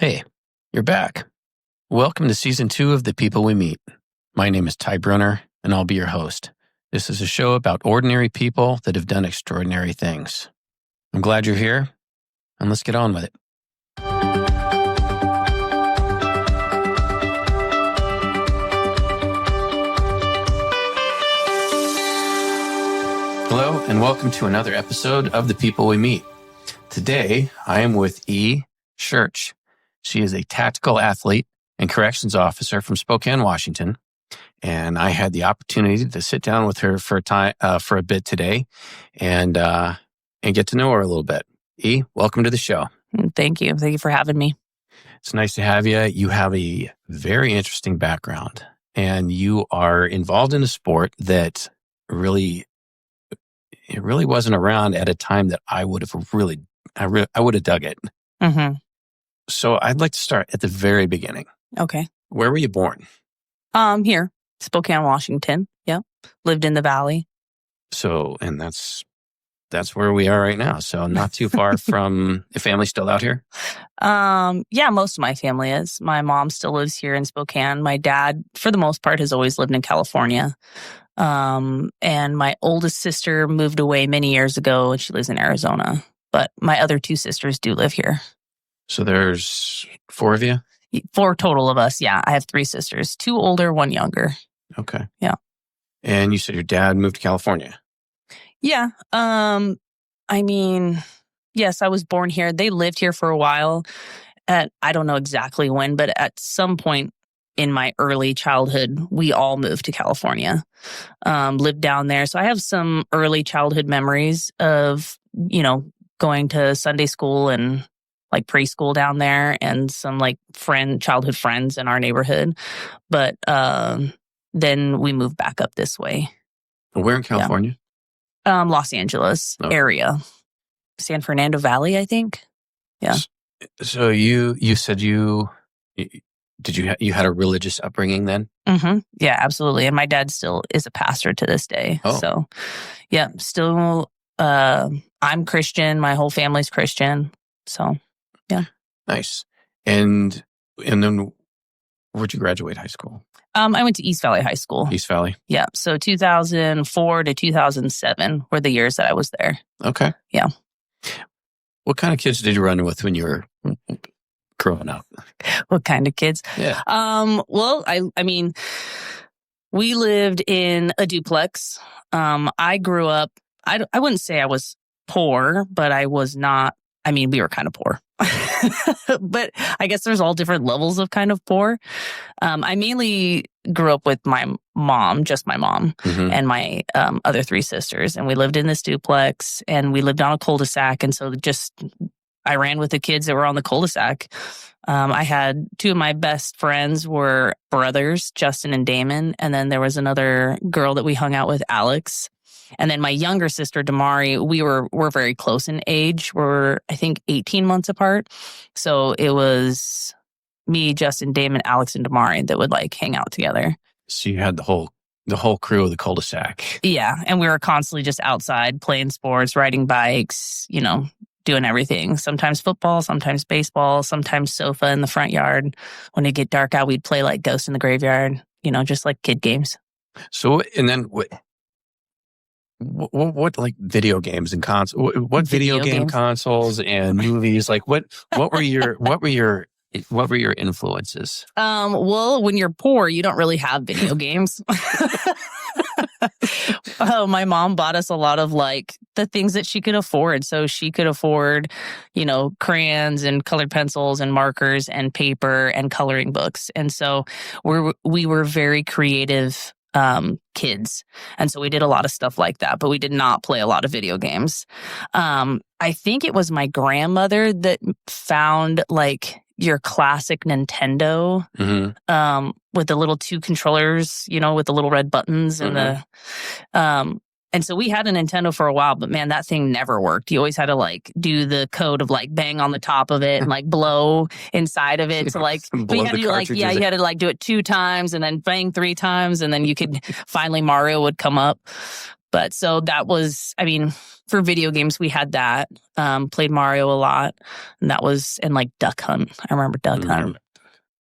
Hey, you're back. Welcome to Season 2 of The People We Meet. My name is Ty Bruner, and I'll be your host. This is a show about ordinary people that have done extraordinary things. I'm glad you're here, and let's get on with it. Hello, and welcome to another episode of The People We Meet. Today, I am with Ehea Schuerch. She is a tactical athlete and corrections officer from Spokane, Washington. And I had the opportunity to sit down with her for a bit today and get to know her a little bit. Ehea, welcome to the show. Thank you. Thank you for having me. It's nice to have you. You have a very interesting background, and you are involved in a sport that really wasn't around at a time that I would have dug it. Mm-hmm. So I'd like to start at the very beginning. Okay. Where were you born? Here, Spokane, Washington. Yeah. Lived in the valley. So, and that's where we are right now. So not too far from the family still out here? Yeah, most of my family is. My mom still lives here in Spokane. My dad, for the most part, has always lived in California. And my oldest sister moved away many years ago and she lives in Arizona. But my other two sisters do live here. So there's 4 of you? 4 total of us, yeah. I have 3 sisters, 2 older, 1 younger. Okay. Yeah. And you said your dad moved to California? Yeah. Yes, I was born here. They lived here for a while. I don't know exactly when, but at some point in my early childhood, we all moved to California, lived down there. So I have some early childhood memories of, going to Sunday school and like preschool down there and some like childhood friends in our neighborhood. But then we moved back up this way. Where in California? Yeah. Los Angeles area. San Fernando Valley, I think. Yeah. So you said you had a religious upbringing then? Mm-hmm. Yeah, absolutely. And my dad still is a pastor to this day. Oh. So yeah, still I'm Christian. My whole family's Christian. So yeah. Nice. And then where'd you graduate high school? I went to East Valley High School. East Valley? Yeah. So 2004 to 2007 were the years that I was there. Okay. Yeah. What kind of kids did you run with when you were growing up? What kind of kids? Yeah. Well, I mean, we lived in a duplex. I grew up, I wouldn't say I was poor, but I was not, we were kind of poor. But I guess there's all different levels of kind of poor. I mainly grew up with my mom, just my mom, mm-hmm. and my other 3 sisters. And we lived in this duplex and we lived on a cul-de-sac. And so I ran with the kids that were on the cul-de-sac. I had 2 of my best friends were brothers, Justin and Damon. And then there was another girl that we hung out with, Alex. And then my younger sister, Damari, we're very close in age. We're, I think, 18 months apart. So it was me, Justin, Damon, Alex, and Damari that would like hang out together. So you had the whole crew of the cul-de-sac. Yeah. And we were constantly just outside playing sports, riding bikes, doing everything. Sometimes football, sometimes baseball, sometimes sofa in the front yard. When it get dark out, we'd play like Ghost in the Graveyard, just like kid games. So, and then what like video games and consoles? What video game consoles and movies? Like what were your influences? Well, when you're poor, you don't really have video games. My mom bought us a lot of like the things that she could afford. So she could afford, crayons and colored pencils and markers and paper and coloring books. And so we were very creative kids. And so we did a lot of stuff like that, but we did not play a lot of video games. I think it was my grandmother that found like your classic Nintendo, mm-hmm. With the little 2 controllers, with the little red buttons and mm-hmm. And so we had a Nintendo for a while, but man, that thing never worked. You always had to like do the code of like bang on the top of it and like blow inside of it. So like, you had to do like, you had to like do it 2 times and then bang 3 times. And then you could finally Mario would come up. But so that was, I mean, for video games, we had that. Played Mario a lot. And that was, and like Duck Hunt. I remember Duck Hunt.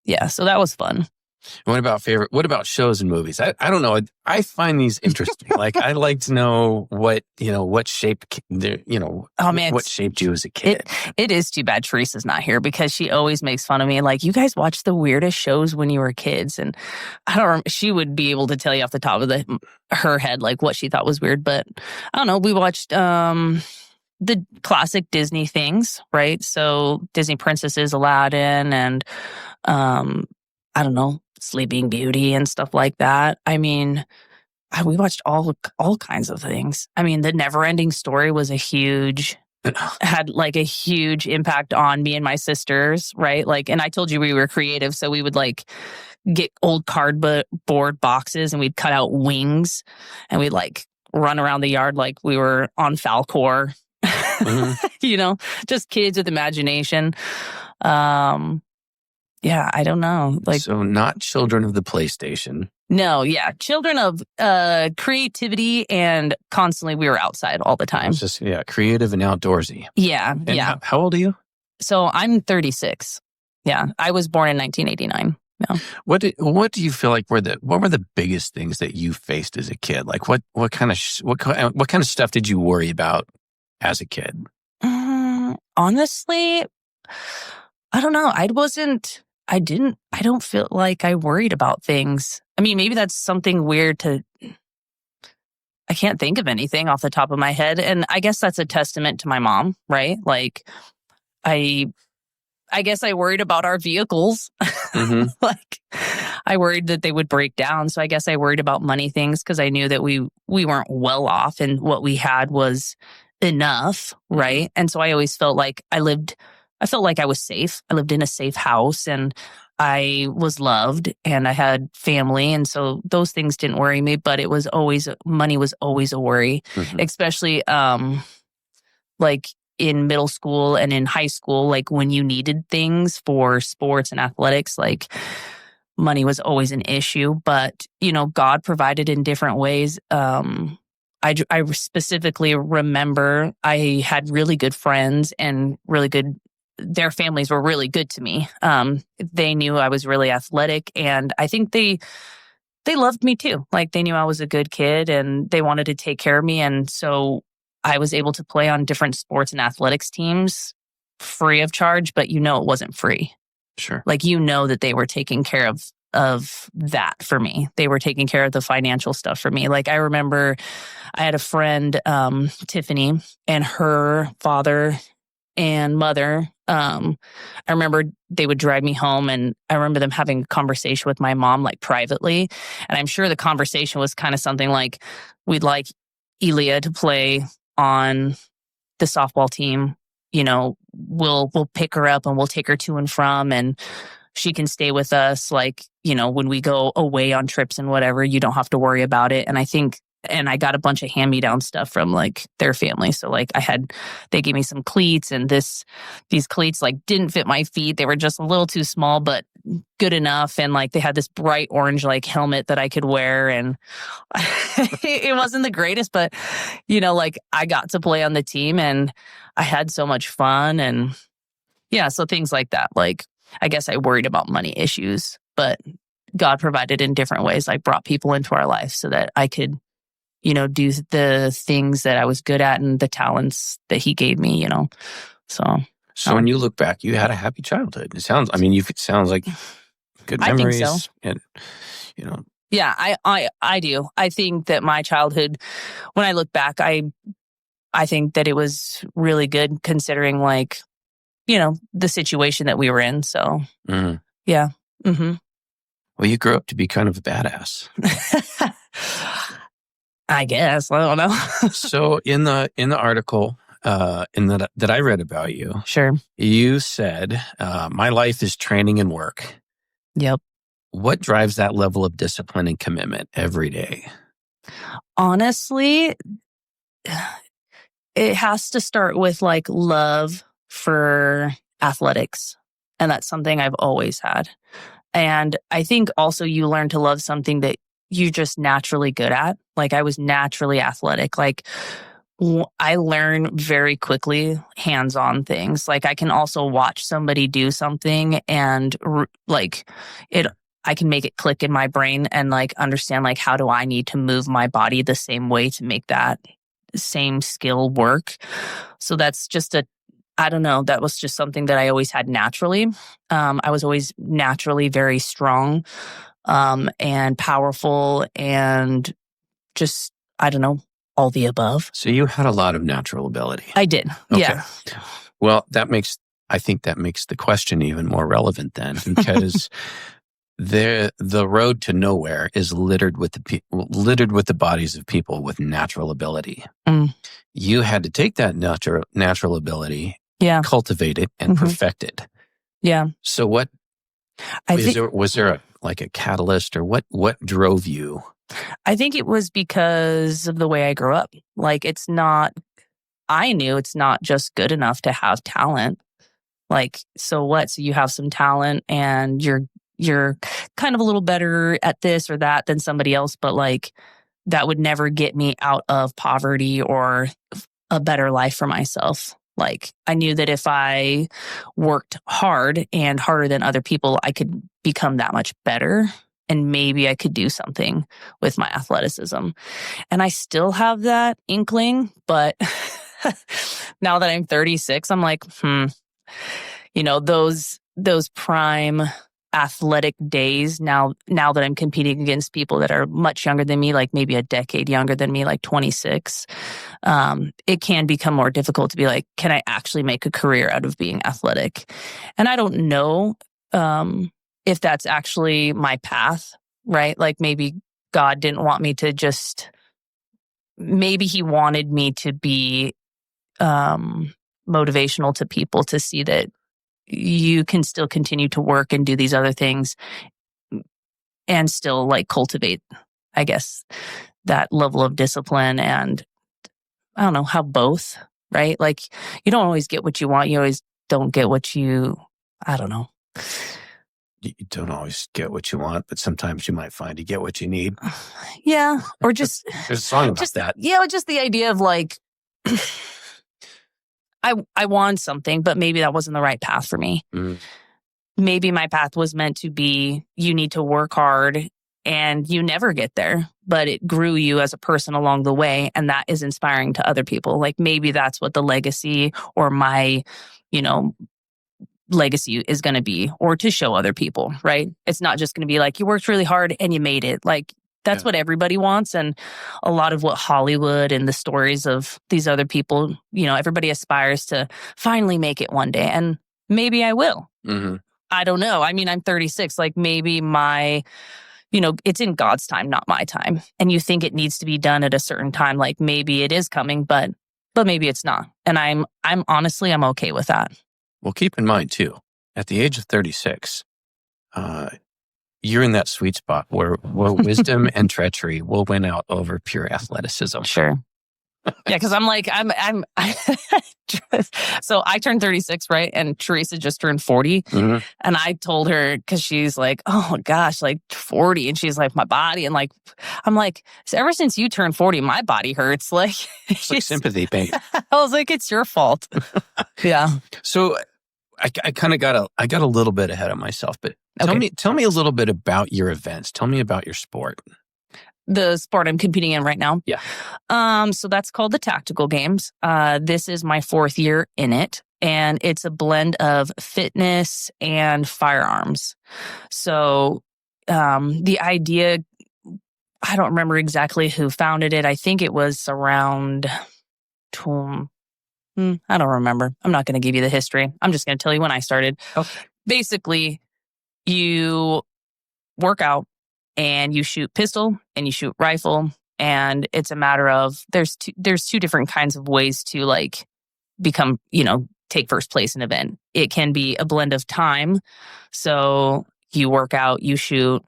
Yeah, so that was fun. What about shows and movies? I don't know. I find these interesting. Like, I like to know what shaped, Oh man, what shaped you as a kid. It is too bad Teresa's not here because she always makes fun of me. Like, you guys watched the weirdest shows when you were kids. And I don't remember, she would be able to tell you off the top of her head, like what she thought was weird. But I don't know. We watched, the classic Disney things, right? So Disney princesses, Aladdin, and, I don't know, Sleeping Beauty and stuff like that. I mean, we watched all kinds of things. I mean, the Neverending Story was had like a huge impact on me and my sisters, right? Like, and I told you we were creative, so we would like get old cardboard boxes and we'd cut out wings and we'd like run around the yard like we were on Falcor. Mm-hmm. Just kids with imagination. Yeah, I don't know. Like, so not children of the PlayStation. No, yeah. Children of creativity, and constantly we were outside all the time. It's just, creative and outdoorsy. Yeah, and yeah. How old are you? So I'm 36. Yeah, I was born in 1989. Yeah. What do you feel like what were the biggest things that you faced as a kid? Like what kind of stuff did you worry about as a kid? Honestly, I don't know. I don't feel like I worried about things. I mean, maybe that's something weird I can't think of anything off the top of my head. And I guess that's a testament to my mom, right? Like, I guess I worried about our vehicles. Mm-hmm. Like, I worried that they would break down. So I guess I worried about money things because I knew that we weren't well off and what we had was enough, right? And so I always felt like I felt like I was safe. I lived in a safe house and I was loved and I had family. And so those things didn't worry me, but money was always a worry, mm-hmm. especially like in middle school and in high school, like when you needed things for sports and athletics, like money was always an issue. But, God provided in different ways. I specifically remember I had really good friends and their families were really good to me. They knew I was really athletic, and I think they loved me too. Like, they knew I was a good kid and they wanted to take care of me. And so I was able to play on different sports and athletics teams free of charge, but it wasn't free. Sure. Like, that they were taking care of that for me. They were taking care of the financial stuff for me. Like, I remember I had a friend, Tiffany, and her father and mother, I remember they would drive me home, and I remember them having a conversation with my mom, like privately. And I'm sure the conversation was kind of something like, we'd like Ehea to play on the softball team. We'll pick her up and we'll take her to and from, and she can stay with us. Like, when we go away on trips and whatever, you don't have to worry about it. And I got a bunch of hand-me-down stuff from like their family. So like they gave me some cleats, and these cleats like didn't fit my feet. They were just a little too small, but good enough. And like they had this bright orange like helmet that I could wear, and it wasn't the greatest, but like I got to play on the team and I had so much fun. And yeah, so things like that. Like, I guess I worried about money issues, but God provided in different ways. Like, brought people into our life so that I could do the things that I was good at and the talents that he gave me, So when you look back, you had a happy childhood. It sounds like good memories. I think so. And, Yeah, I do. I think that my childhood, when I look back, I think that it was really good considering like, the situation that we were in. So, yeah. Mm-hmm. Well, you grew up to be kind of a badass. I guess. I don't know. So in the article that I read about you, sure, you said, my life is training and work. Yep. What drives that level of discipline and commitment every day? Honestly, it has to start with like love for athletics. And that's something I've always had. And I think also you learn to love something that you're just naturally good at. Like I was naturally athletic. Like I learn very quickly hands-on things. Like I can also watch somebody do something and like it, I can make it click in my brain and like understand like how do I need to move my body the same way to make that same skill work. So that's just I don't know, that was just something that I always had naturally. I was always naturally very strong and powerful and just, I don't know, all the above. So you had a lot of natural ability. I did. Okay. Yeah. Well, I think that makes the question even more relevant then, because the road to nowhere is littered with the bodies of people with natural ability. Mm. You had to take that natural ability, cultivate it, and perfect it. Yeah. So what was there a catalyst, or what drove you? I think it was because of the way I grew up. Like I knew it's not just good enough to have talent. Like, so what? So you have some talent and you're kind of a little better at this or that than somebody else, but like that would never get me out of poverty or a better life for myself. Like I knew that if I worked hard and harder than other people, I could become that much better. And maybe I could do something with my athleticism. And I still have that inkling, but now that I'm 36, I'm like, those prime athletic days, now that I'm competing against people that are much younger than me, like maybe a decade younger than me, like 26, it can become more difficult to be like, can I actually make a career out of being athletic? And I don't know if that's actually my path, right? Like maybe God didn't want me to maybe he wanted me to be motivational to people to see that you can still continue to work and do these other things and still like cultivate, I guess, that level of discipline and I don't know, how both, right? Like you don't always get what you want. You always don't get I don't know. You don't always get what you want, but sometimes you might find you get what you need. Yeah. Or just... There's a song about that. Yeah, just the idea of like, I want something, but maybe that wasn't the right path for me. Mm. Maybe my path was meant to be, you need to work hard and you never get there, but it grew you as a person along the way. And that is inspiring to other people. Like maybe that's what the legacy or my, legacy is going to be, or to show other people, right? It's not just going to be like, you worked really hard and you made it. Like that's what everybody wants. And a lot of what Hollywood and the stories of these other people, everybody aspires to finally make it one day. And maybe I will. Mm-hmm. I don't know. I mean, I'm 36. Like maybe it's in God's time, not my time. And you think it needs to be done at a certain time. Like maybe it is coming, but maybe it's not. And I'm honestly, I'm okay with that. Well, keep in mind, too, at the age of 36, you're in that sweet spot where wisdom and treachery will win out over pure athleticism. Sure. Yeah, because I'm like, so I turned 36, right? And Teresa just turned 40. Mm-hmm. And I told her, because she's like, oh gosh, like 40. And she's like, my body. And like, I'm like, so ever since you turned 40, my body hurts. Like, it's like sympathy, babe. I was like, it's your fault. Yeah. So I kind of got a little bit ahead of myself, but tell me a little bit about your events. Tell me about your sport. The sport I'm competing in right now. Yeah. So that's called the Tactical Games. This is my 4th year in it, and it's a blend of fitness and firearms. So the idea, I don't remember exactly who founded it. I think it was around, I don't remember. I'm not going to give you the history. I'm just going to tell you when I started. Okay. Basically, you work out, and you shoot pistol and you shoot rifle. And it's a matter of, there's two different kinds of ways to like become, take first place in an event. It can be a blend of time. So you work out, you shoot,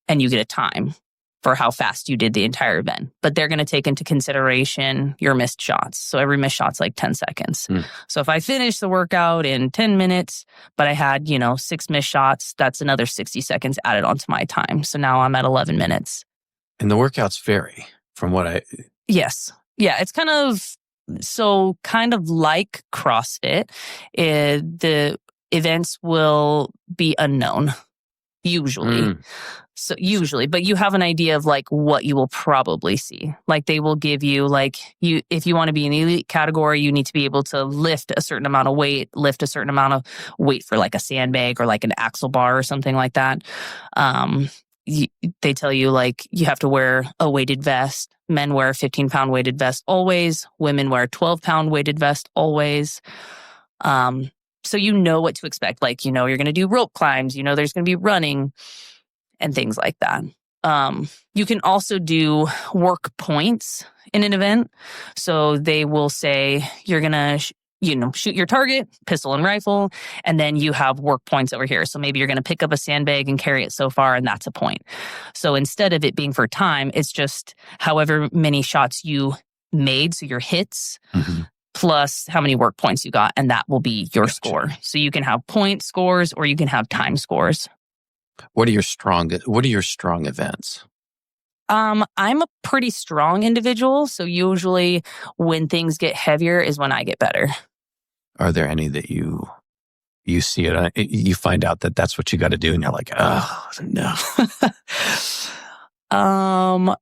and you get a time for how fast you did the entire event. But they're going to take into consideration your missed shots. So every missed shot's like 10 seconds. Mm. So if I finish the workout in 10 minutes, but I had, 6 missed shots, that's another 60 seconds added onto my time. So now I'm at 11 minutes. And the workouts vary from what Yes. Yeah, it's kind of like CrossFit. The events will be unknown, usually. Usually, but you have an idea of like what you will probably see. Like they will give you if you want to be in the elite category, you need to be able to lift a certain amount of weight for like a sandbag or like an axle bar or something like that. They tell you like you have to wear a weighted vest. Men wear a 15-pound weighted vest always. Women wear a 12-pound weighted vest always. So you know what to expect. Like, you're going to do rope climbs. There's going to be running and things like that. You can also do work points in an event. So they will say you're going to shoot your target, pistol and rifle, and then you have work points over here. So maybe you're going to pick up a sandbag and carry it so far, and that's a point. So instead of it being for time, it's just however many shots you made, so your hits, plus how many work points you got, and that will be your score. So you can have point scores or you can have time scores. What are your strong events? I'm a pretty strong individual, so usually when things get heavier is when I get better. Are there any that you see it, you find out that that's what you got to do, and you're like, oh no.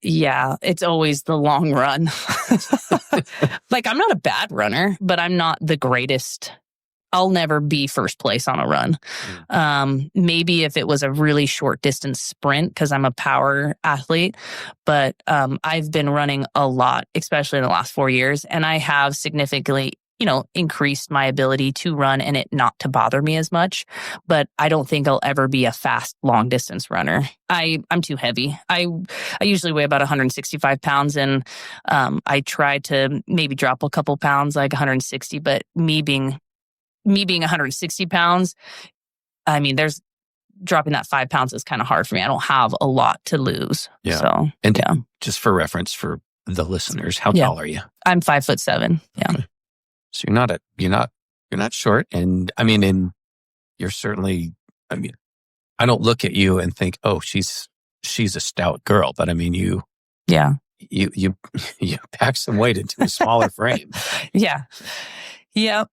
Yeah, it's always the long run. Like, I'm not a bad runner, but I'm not the greatest. I'll never be first place on a run. Maybe if it was a really short distance sprint, because I'm a power athlete, but I've been running a lot, especially in the last 4 years, and I have significantly increased my ability to run and it not to bother me as much. But I don't think I'll ever be a fast, long distance runner. I'm too heavy. I usually weigh about 165 pounds, and I try to maybe drop a couple pounds, like 160. But me being 160 pounds, I mean, dropping that 5 pounds is kind of hard for me. I don't have a lot to lose. Yeah. So, and just for reference for the listeners, how tall are you? I'm 5'7". Yeah. Okay. So you're not short. And I mean, you're certainly, I don't look at you and think, oh, she's a stout girl, but I mean, you pack some weight into a smaller frame. Yeah. Yeah.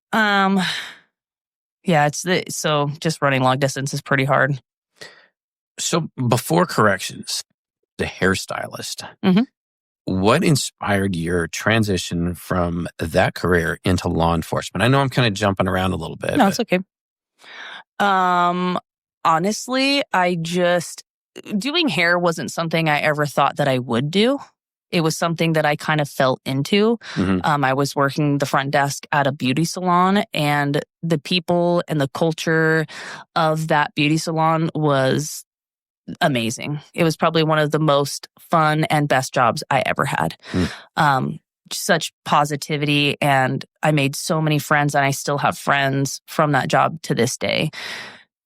Yeah, so just running long distance is pretty hard. So before corrections, the hairstylist, what inspired your transition from that career into law enforcement? I know I'm kind of jumping around a little bit. No, it's okay. Honestly, doing hair wasn't something I ever thought that I would do. It was something that I kind of fell into. I was working the front desk at a beauty salon, and the people and the culture of that beauty salon was amazing. It was probably one of the most fun and best jobs I ever had. Such positivity, and I made so many friends, and I still have friends from that job to this day.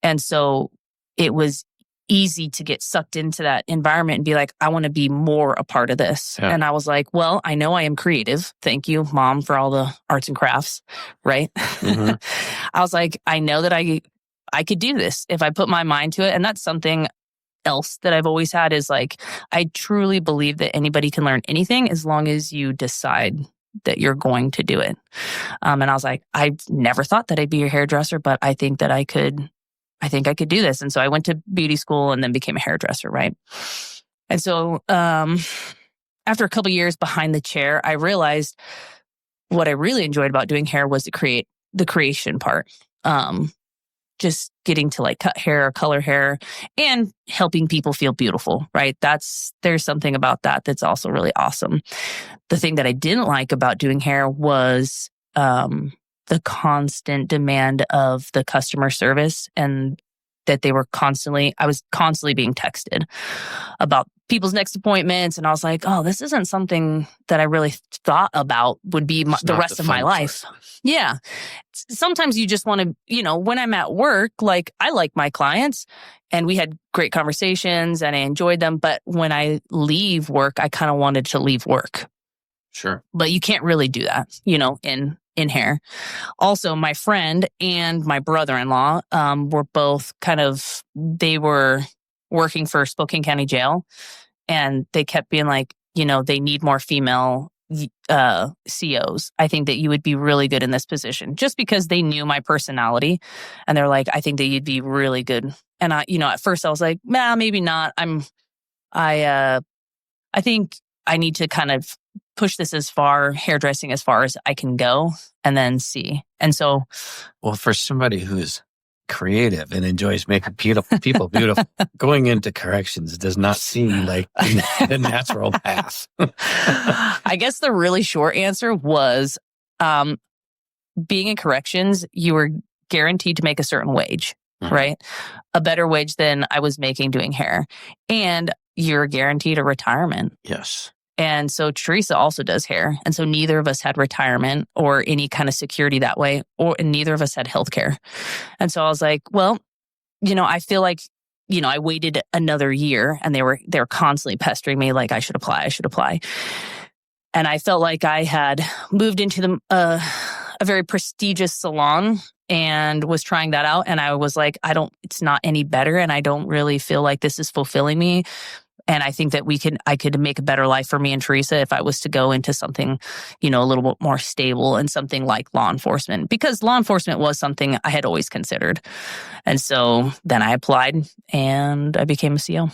And so it was easy to get sucked into that environment and be like, I want to be more a part of this. Yeah. And I was like, well, I know I am creative. Thank you, Mom, for all the arts and crafts, right? I was like, I know that I could do this if I put my mind to it. And that's something else that I've always had, is like, I truly believe that anybody can learn anything as long as you decide that you're going to do it. And I was like, I've never thought that I'd be a hairdresser, but I think that I could do this. And so I went to beauty school and then became a hairdresser, right? And so after a couple of years behind the chair, I realized what I really enjoyed about doing hair was the creation part. Just getting to like cut hair or color hair and helping people feel beautiful, right? There's something about that that's also really awesome. The thing that I didn't like about doing hair was the constant demand of the customer service, and that I was constantly being texted about people's next appointments. And I was like, oh, this isn't something that I really thought about would be the rest of my life. Yeah. Sometimes you just want to, when I'm at work, like, I like my clients and we had great conversations and I enjoyed them. But when I leave work, I kind of wanted to leave work. Sure. But you can't really do that, in hair. Also, my friend and my brother-in-law were both they were working for Spokane County Jail. And they kept being like, they need more female COs. I think that you would be really good in this position, just because they knew my personality. And they're like, I think that you'd be really good. And at first I was like, nah, maybe not. I think I need to kind of push this hairdressing as far as I can go, and then see. And so, well, for somebody who's creative and enjoys making people beautiful, going into corrections does not seem like the natural path. I guess the really short answer was, being in corrections, you were guaranteed to make a certain wage, right? A better wage than I was making doing hair. And you're guaranteed a retirement. Yes. And so Teresa also does hair. And so neither of us had retirement or any kind of security that way, and neither of us had healthcare. And so I was like, well, I feel like, I waited another year, and they were constantly pestering me like I should apply. And I felt like I had moved into a very prestigious salon and was trying that out. And I was like, it's not any better. And I don't really feel like this is fulfilling me. And I think that I could make a better life for me and Teresa if I was to go into something, a little bit more stable, and something like law enforcement, because law enforcement was something I had always considered. And so then I applied and I became a CO.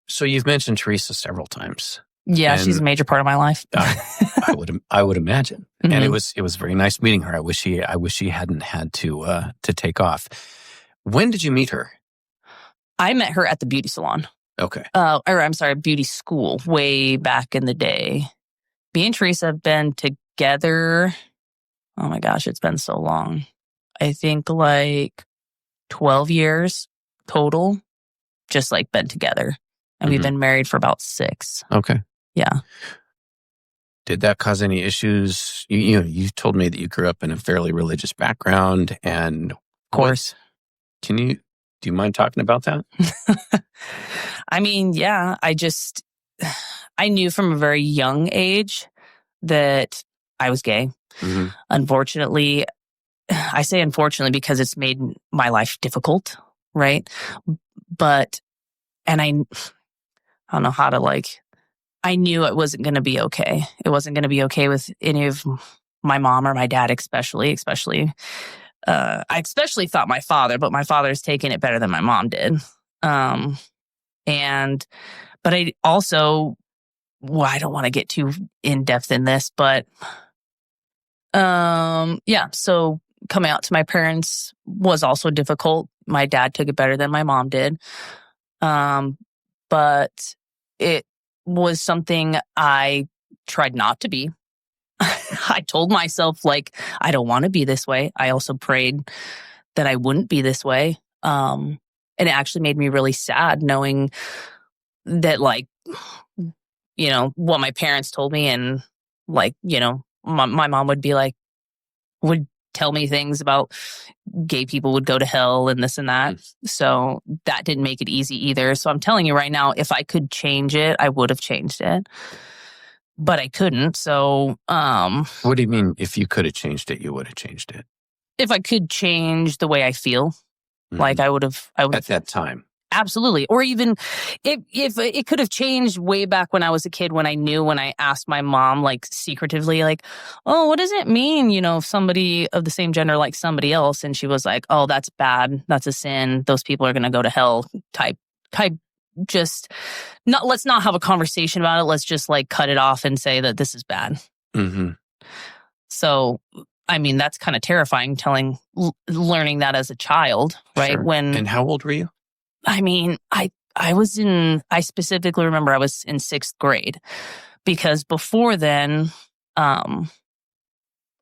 So you've mentioned Teresa several times. Yeah, she's a major part of my life. I would imagine. Mm-hmm. And it was very nice meeting her. I wish she hadn't had to take off. When did you meet her? I met her at the beauty salon. Okay. Beauty school way back in the day. Me and Teresa have been together. Oh my gosh, it's been so long. I think like 12 years total, just like been together. And we've been married for about 6. Okay. Yeah. Did that cause any issues? You told me that you grew up in a fairly religious background, and of course. Do you mind talking about that? I mean, yeah, I knew from a very young age that I was gay. Mm-hmm. Unfortunately, I say unfortunately because it's made my life difficult, right? But, and I don't know how to I knew it wasn't going to be okay. It wasn't going to be okay with any of my mom or my dad, especially. I especially thought my father, but my father's taken it better than my mom did. But I also, I don't want to get too in depth in this, but, so coming out to my parents was also difficult. My dad took it better than my mom did. But it was something I tried not to be. I told myself, I don't want to be this way. I also prayed that I wouldn't be this way. And it actually made me really sad knowing that, what my parents told me, and, my mom would be would tell me things about gay people would go to hell and this and that. So that didn't make it easy either. So I'm telling you right now, if I could change it, I would have changed it. But I couldn't. So, what do you mean? If you could have changed it, you would have changed it? If I could change the way I feel, I would have. At that time. Absolutely. Or even if it could have changed way back when I was a kid, when I asked my mom, secretively, oh, what does it mean, if somebody of the same gender likes somebody else? And she was like, oh, that's bad. That's a sin. Those people are going to go to hell type. Just not, let's not have a conversation about it. Let's just cut it off and say that this is bad. Mm-hmm. So, I mean, that's kind of terrifying learning that as a child, right? Sure. And how old were you? I mean, I specifically remember I was in 6th grade, because before then,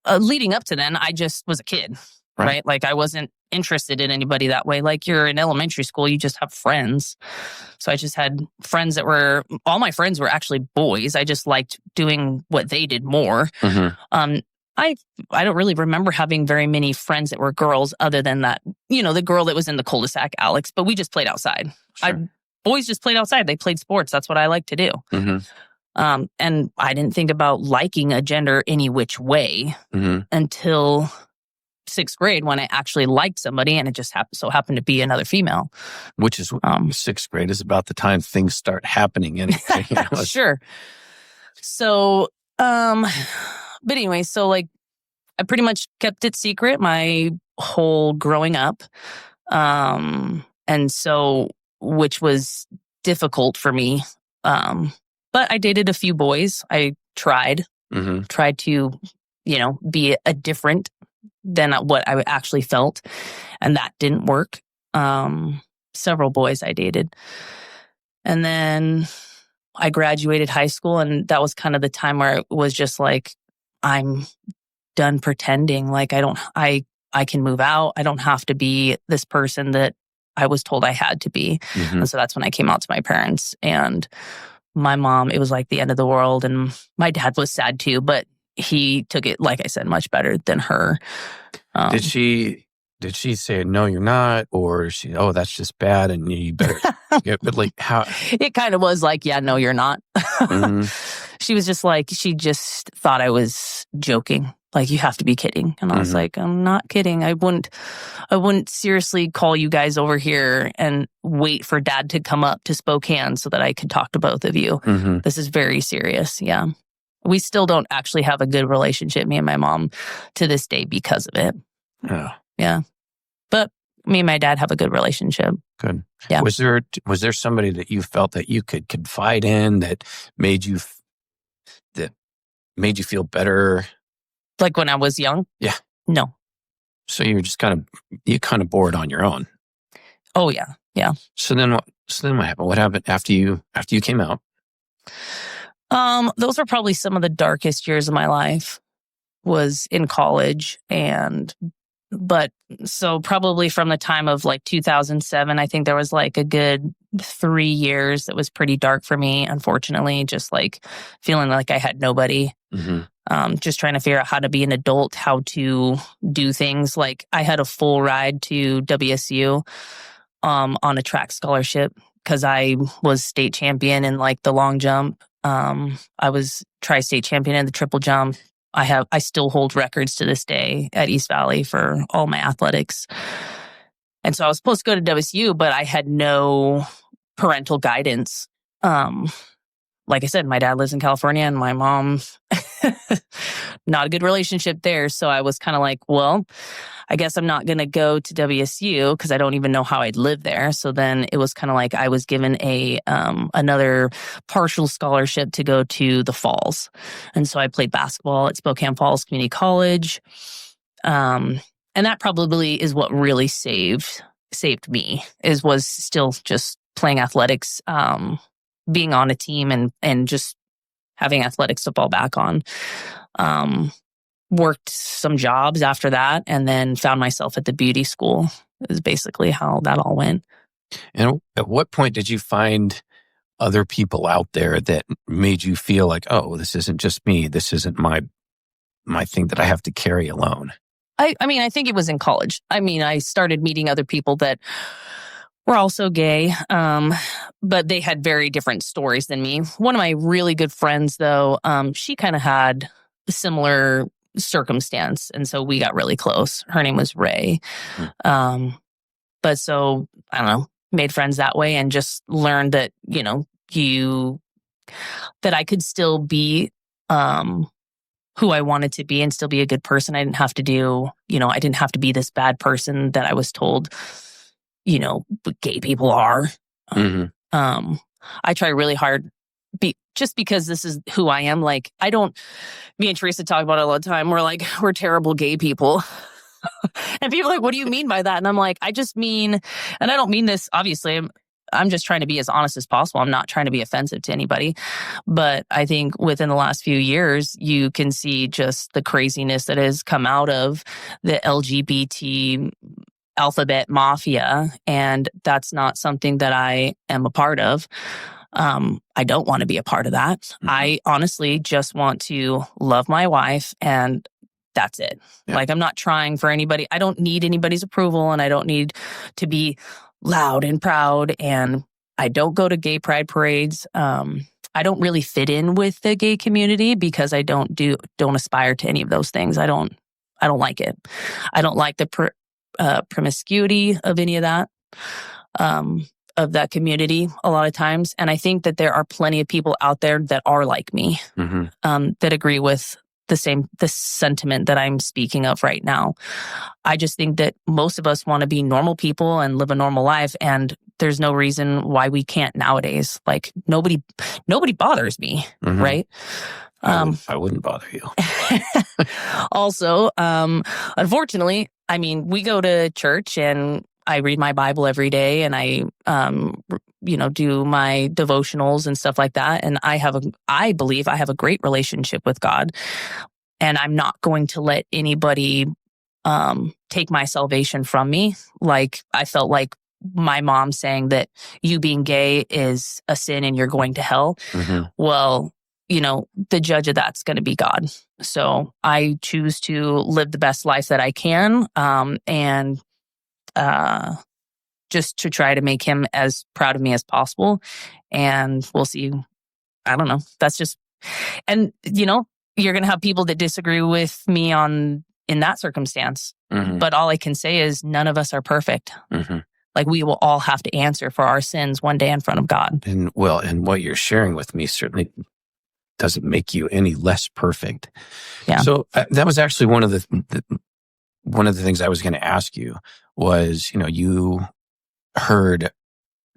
leading up to then, I just was a kid, right? I wasn't interested in anybody that way. You're in elementary school, you just have friends. So I just had friends all my friends were actually boys. I just liked doing what they did more. Mm-hmm. I don't really remember having very many friends that were girls, other than that, the girl that was in the cul-de-sac, Alex, but we just played outside. Sure. Boys just played outside. They played sports. That's what I like to do. Mm-hmm. And I didn't think about liking a gender any which way until 6th grade when I actually liked somebody, and it just so happened to be another female. Which is 6th grade is about the time things start happening anyway. Sure. So, but anyway, so like I pretty much kept it secret my whole growing up. And so, which was difficult for me. But I dated a few boys. I tried to, be a different than what I actually felt. And that didn't work. Several boys I dated. And then I graduated high school, and that was kind of the time where it was just like, I'm done pretending. Like I can move out. I don't have to be this person that I was told I had to be. And so that's when I came out to my parents, and my mom, it was like the end of the world. And my dad was sad too, but he took it, like I said, much better than her. Did she say, no, you're not? Or she, oh, that's just bad and you better but like how? It kind of was like, yeah, no, you're not. She was just like, she just thought I was joking. Like, you have to be kidding. And I was like, I'm not kidding. I wouldn't seriously call you guys over here and wait for Dad to come up to Spokane so that I could talk to both of you. This is very serious. Yeah. We still don't actually have a good relationship, me and my mom, to this day because of it. Oh. Yeah. But me and my dad have a good relationship. Good. Yeah. Was there somebody that you felt that you could confide in that made you feel better? Like when I was young? Yeah. No. So you were just kind of bored on your own. Oh yeah. Yeah. So then what happened? What happened after you came out? Those were probably some of the darkest years of my life, was in college. But so probably from the time of like 2007, I think there was like a good 3 years that was pretty dark for me, unfortunately, just like feeling like I had nobody. Just trying to figure out how to be an adult, how to do things. Like I had a full ride to WSU on a track scholarship because I was state champion in like the long jump. I was tri-state champion in the triple jump. I still hold records to this day at East Valley for all my athletics. And so I was supposed to go to WSU, but I had no parental guidance. Like I said, my dad lives in California and my mom, not a good relationship there. So I was kind of like, well, I guess I'm not going to go to WSU because I don't even know how I'd live there. So then it was kind of like I was given another partial scholarship to go to the Falls. And so I played basketball at Spokane Falls Community College. And that probably is what really saved me, was still just playing athletics, being on a team and just having athletics to fall back on. Worked some jobs after that and then found myself at the beauty school. It was basically how that all went. And at what point did you find other people out there that made you feel like, oh, this isn't just me. This isn't my thing that I have to carry alone? I mean, I think it was in college. I mean, I started meeting other people that were also gay, but they had very different stories than me. One of my really good friends, though, she kind of had a similar circumstance, and so we got really close. Her name was Ray. But so, I don't know, made friends that way and just learned that, that I could still be who I wanted to be and still be a good person. I didn't have to I didn't have to be this bad person that I was told, gay people are. I try really hard just because this is who I am. Like, me and Teresa talk about it all the time. We're terrible gay people. And people are like, what do you mean by that? And I'm like, I just mean, and I don't mean this, obviously, I'm just trying to be as honest as possible. I'm not trying to be offensive to anybody. But I think within the last few years, you can see just the craziness that has come out of the LGBT alphabet mafia. And that's not something that I am a part of. I don't want to be a part of that. I honestly just want to love my wife and that's it. Yeah. Like, I'm not trying for anybody. I don't need anybody's approval and I don't need to be loud and proud. And I don't go to gay pride parades. I don't really fit in with the gay community because I don't aspire to any of those things. I don't I don't like it. I don't like the promiscuity of any of that, of that community a lot of times. And I think that there are plenty of people out there that are like me, that agree with the sentiment that I'm speaking of right now. I just think that most of us want to be normal people and live a normal life. And there's no reason why we can't nowadays. Like nobody bothers me, right? I wouldn't bother you. Also, unfortunately, I mean, we go to church and I read my Bible every day and I, do my devotionals and stuff like that. And I believe I have a great relationship with God, and I'm not going to let anybody take my salvation from me. Like I felt like my mom saying that you being gay is a sin and you're going to hell. Well, the judge of that's going to be God. So I choose to live the best life that I can, and just to try to make him as proud of me as possible. And we'll see. I don't know. That's just, and you're going to have people that disagree with me in that circumstance. But all I can say is none of us are perfect. Like we will all have to answer for our sins one day in front of God. And what you're sharing with me certainly doesn't make you any less perfect. Yeah. So that was actually one of the things I was going to ask you was, you heard,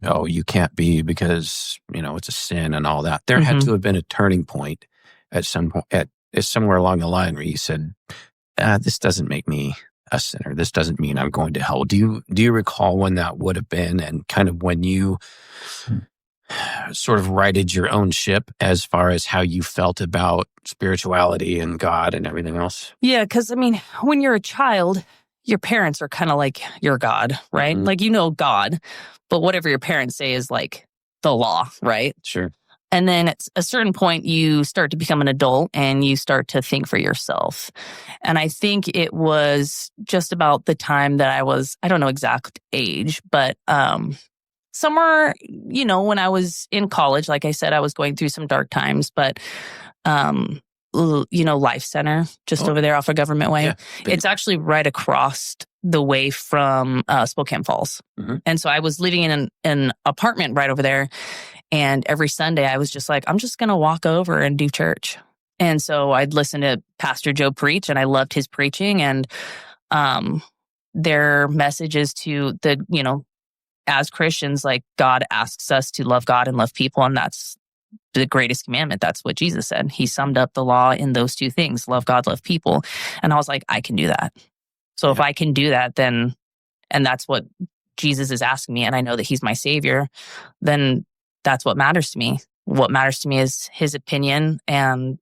oh, you can't be because, it's a sin and all that. There had to have been a turning point at some point, somewhere along the line where you said, this doesn't make me a sinner. This doesn't mean I'm going to hell. Do you recall when that would have been, and kind of when you sort of righted your own ship as far as how you felt about spirituality and God and everything else? Yeah, because when you're a child, your parents are kind of like your God, right? Like God, but whatever your parents say is like the law, right? Sure. And then at a certain point, you start to become an adult and you start to think for yourself. And I think it was just about the time that I don't know exact age, but somewhere, when I was in college, like I said, I was going through some dark times, but, Life Center, just over there off of Government Way. Yeah, it's actually right across the way from Spokane Falls. And so I was living in an apartment right over there. And every Sunday I was just like, I'm just going to walk over and do church. And so I'd listen to Pastor Joe preach, and I loved his preaching and their messages to as Christians, like God asks us to love God and love people. And that's the greatest commandment. That's what Jesus said. He summed up the law in those two things, love God, love people. And I was like, I can do that. So if I can do that, then, and that's what Jesus is asking me, and I know that he's my savior, then that's what matters to me. What matters to me is his opinion, and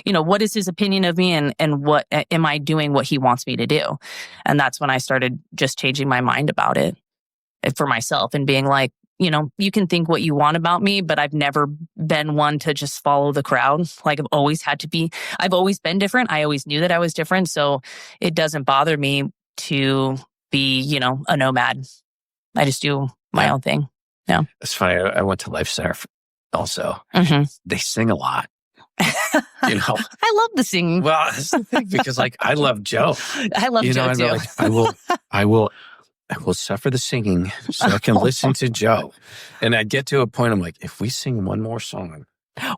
what is his opinion of me, and what am I doing what he wants me to do? And that's when I started just changing my mind about it for myself and being like, you can think what you want about me, but I've never been one to just follow the crowd. Like I've always been different. I always knew that I was different. So it doesn't bother me to be, a nomad. I just do my own thing. Yeah. It's funny. I went to Life Center also. They sing a lot. I love the singing. Well, that's the thing, because I love Joe. I love Joe too. Like, I will suffer the singing so I can listen to Joe. And I get to a point, I'm like, if we sing one more song.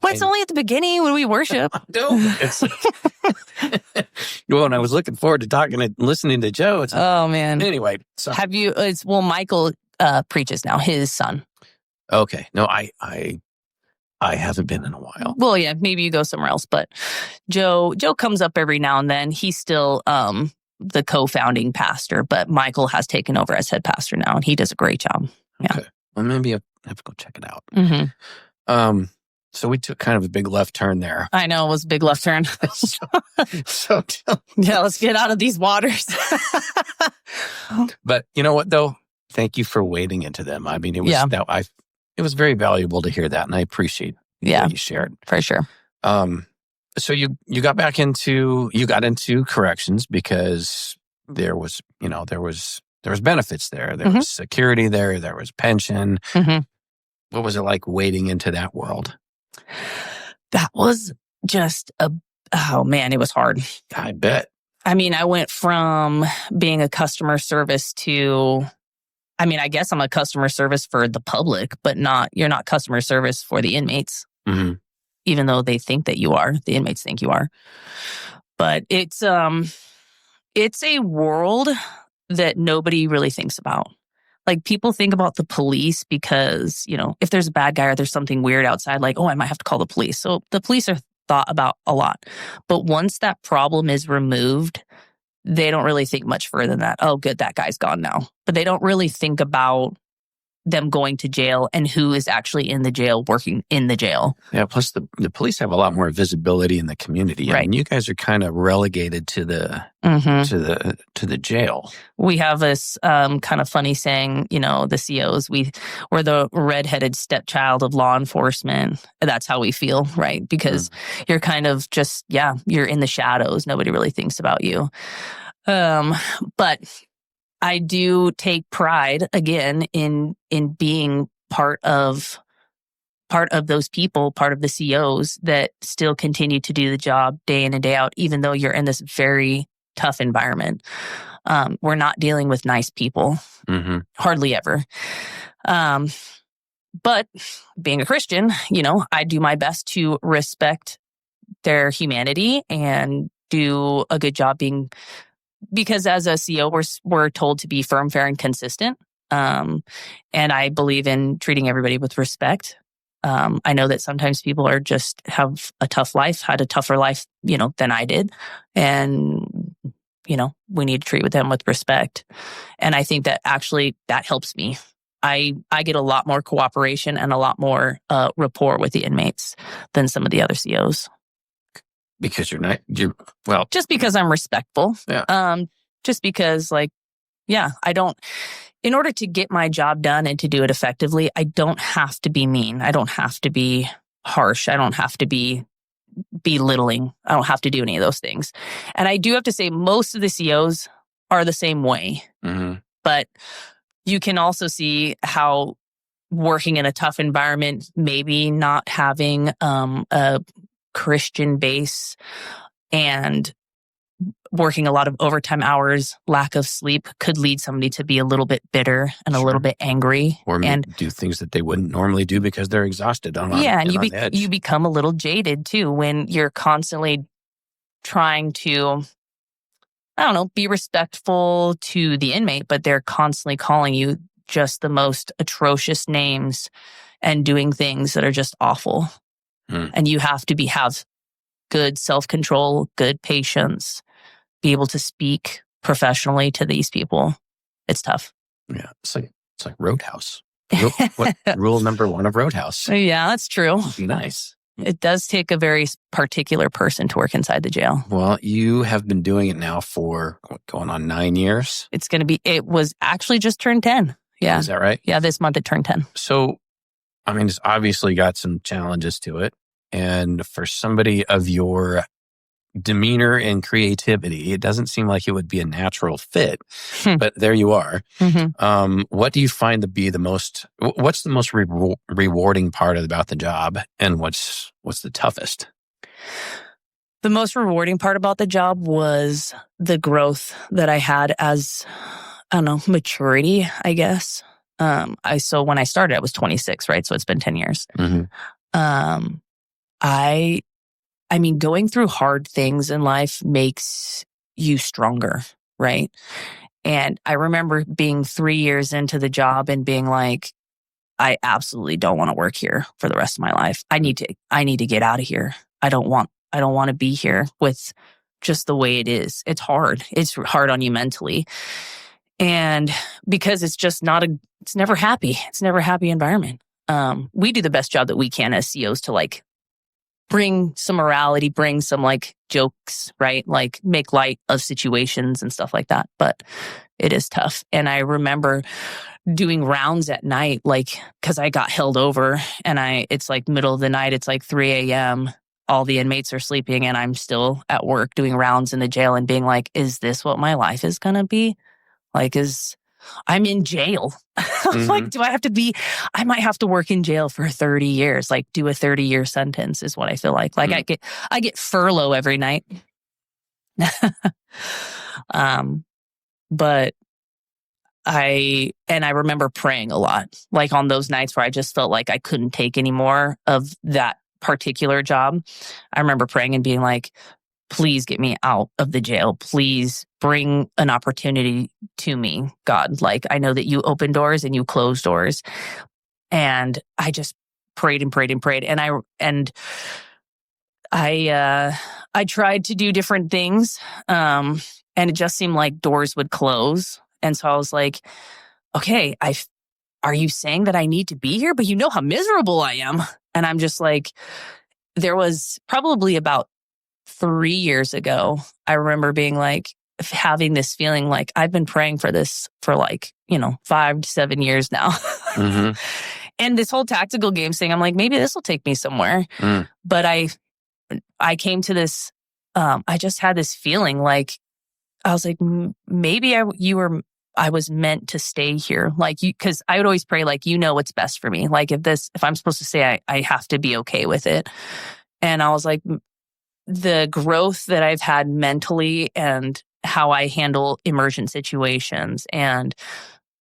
Well, it's only at the beginning when we worship. No, it's and I was looking forward to talking and listening to Joe. Oh man. Anyway, so have you? Michael preaches now. His son. Okay. No, I haven't been in a while. Well, yeah, maybe you go somewhere else. But Joe comes up every now and then. He's still the co-founding pastor, but Michael has taken over as head pastor now, and he does a great job. Yeah. Okay. Well, maybe I have to go check it out. So we took kind of a big left turn there. I know, it was a big left turn. so yeah, let's get out of these waters. But you know what, though? Thank you for wading into them. I mean, it was very valuable to hear that, and I appreciate what you shared. For sure. So you got into corrections because there was benefits there. There was security there. There was pension. What was it like wading into that world? That was just it was hard. I bet. I mean, I went from being a customer service to, I mean, I guess I'm a customer service for the public, but you're not customer service for the inmates, even though they think that you are. The inmates think you are. But it's a world that nobody really thinks about. Like, people think about the police because, if there's a bad guy or there's something weird outside, like, oh, I might have to call the police. So the police are thought about a lot. But once that problem is removed, they don't really think much further than that. Oh, good, that guy's gone now. But they don't really think about them going to jail and who is actually in the jail, working in the jail. Yeah, plus the police have a lot more visibility in the community. Right. I mean, you guys are kind of relegated to the to the jail. We have this kind of funny saying, the COs, we're the redheaded stepchild of law enforcement. That's how we feel, right? Because you're kind of just, you're in the shadows. Nobody really thinks about you. But I do take pride, again, in being part of those people, part of the COs that still continue to do the job day in and day out, even though you're in this very tough environment. We're not dealing with nice people, hardly ever. But being a Christian, I do my best to respect their humanity and do a good job because as a CO, we're told to be firm, fair, and consistent. And I believe in treating everybody with respect. I know that sometimes people have a tough life, had a tougher life, than I did. And, we need to treat them with respect. And I think that actually that helps me. I get a lot more cooperation and a lot more rapport with the inmates than some of the other COs. Because just because I'm respectful. Yeah. Just because I don't, in order to get my job done and to do it effectively, I don't have to be mean. I don't have to be harsh. I don't have to be belittling. I don't have to do any of those things. And I do have to say most of the COs are the same way. But you can also see how working in a tough environment, maybe not having a Christian base and working a lot of overtime hours, lack of sleep could lead somebody to be a little bit bitter and a little bit angry. Or do things that they wouldn't normally do because they're exhausted. And you become a little jaded too when you're constantly trying to, be respectful to the inmate, but they're constantly calling you just the most atrocious names and doing things that are just awful. And you have to have good self-control, good patience, be able to speak professionally to these people. It's tough. Yeah, it's like Roadhouse. Rule number 1 of Roadhouse. Yeah, that's true. It'd be nice. It does take a very particular person to work inside the jail. Well, you have been doing it now for going on 9 years. It was actually just turned 10. Yeah. Is that right? Yeah, this month it turned 10. So, it's obviously got some challenges to it. And for somebody of your demeanor and creativity, it doesn't seem like it would be a natural fit. But there you are. What do you find to be what's the most rewarding part about the job, and what's the toughest? The most rewarding part about the job was the growth that I had as, maturity, I guess. So when I started, I was 26, right? So it's been 10 years. Going through hard things in life makes you stronger, right? And I remember being 3 years into the job and being like, I absolutely don't want to work here for the rest of my life. I need to get out of here. I don't want to be here with just the way it is. It's hard. It's hard on you mentally. And because it's just it's never happy. It's never a happy environment. We do the best job that we can as COs to bring some morality, bring some jokes, right? Make light of situations and stuff like that. But it is tough. And I remember doing rounds at night, because I got held over and it's middle of the night, it's 3 a.m. All the inmates are sleeping and I'm still at work doing rounds in the jail and being like, is this what my life is going to be? I'm in jail. Do I have to I might have to work in jail for 30 years, do a 30-year sentence is what I feel like. I get furlough every night. But I remember praying a lot, like on those nights where I just felt like I couldn't take any more of that particular job. I remember praying and being like, please get me out of the jail. Please bring an opportunity to me, God. Like, I know that you open doors and you close doors. And I just prayed and prayed and prayed. And I tried to do different things. And it just seemed like doors would close. And so I was like, okay, are you saying that I need to be here? But you know how miserable I am. And I'm just like, there was probably about 3 years ago, I remember being like, having this feeling like I've been praying for this for 5 to 7 years now. Mm-hmm. And this whole tactical games thing, I'm like, maybe this will take me somewhere. But I came to this, I just had this feeling like, I was like, maybe I was meant to stay here. Like because I would always pray, like, what's best for me. Like if I'm supposed to stay, I have to be okay with it. And I was like, the growth that I've had mentally and how I handle immersion situations and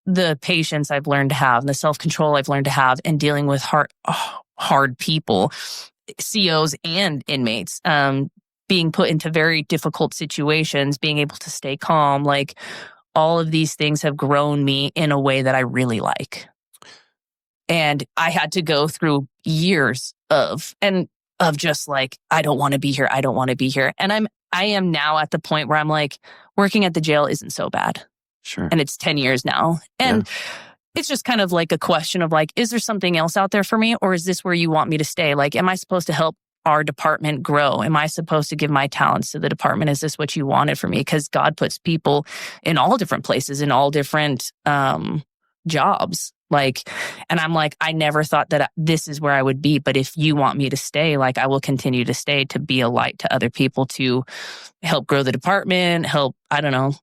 the patience I've learned to have and the self-control I've learned to have and dealing with hard people, COs and inmates, being put into very difficult situations, being able to stay calm, like all of these things have grown me in a way that I really like. And I had to go through years of just like, I don't want to be here. I don't want to be here. And I am now at the point where I'm like, working at the jail isn't so bad. Sure. And it's 10 years now. And it's just kind of like a question of like, is there something else out there for me? Or is this where you want me to stay? Like, am I supposed to help our department grow? Am I supposed to give my talents to the department? Is this what you wanted for me? Because God puts people in all different places, in all different jobs. Like, and I'm like, I never thought that this is where I would be. But if you want me to stay, like, I will continue to stay to be a light to other people, to help grow the department, help, I don't know,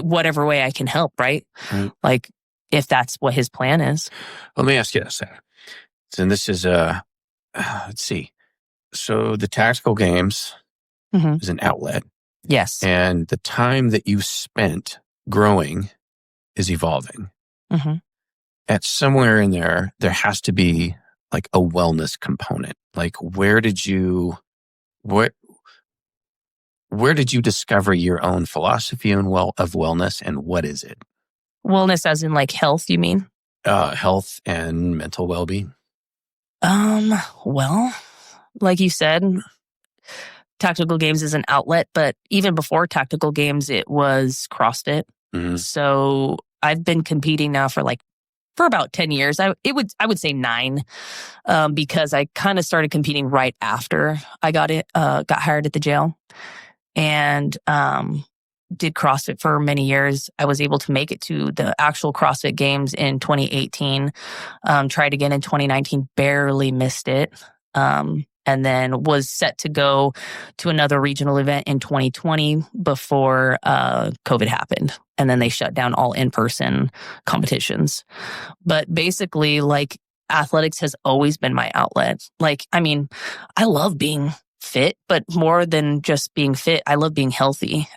whatever way I can help, right? Like, if that's what his plan is. Let me ask you this. And this is, let's see. So the tactical games is an outlet. Yes. And the time that you spent growing is evolving. At somewhere in there has to be like a wellness component. Like, where did you discover your own philosophy of wellness, and what is it? Wellness as in like health, you mean? Health and mental well-being. Well, like you said, tactical games is an outlet, but even before tactical games, it was CrossFit. So I've been competing now for about 10 years. I would say 9, because I kind of started competing right after I got hired at the jail, and did CrossFit for many years. I was able to make it to the actual CrossFit Games in 2018. Tried again in 2019, barely missed it. And then was set to go to another regional event in 2020 before COVID happened. And then they shut down all in-person competitions. But basically, like, athletics has always been my outlet. Like, I mean, I love being fit, but more than just being fit, I love being healthy.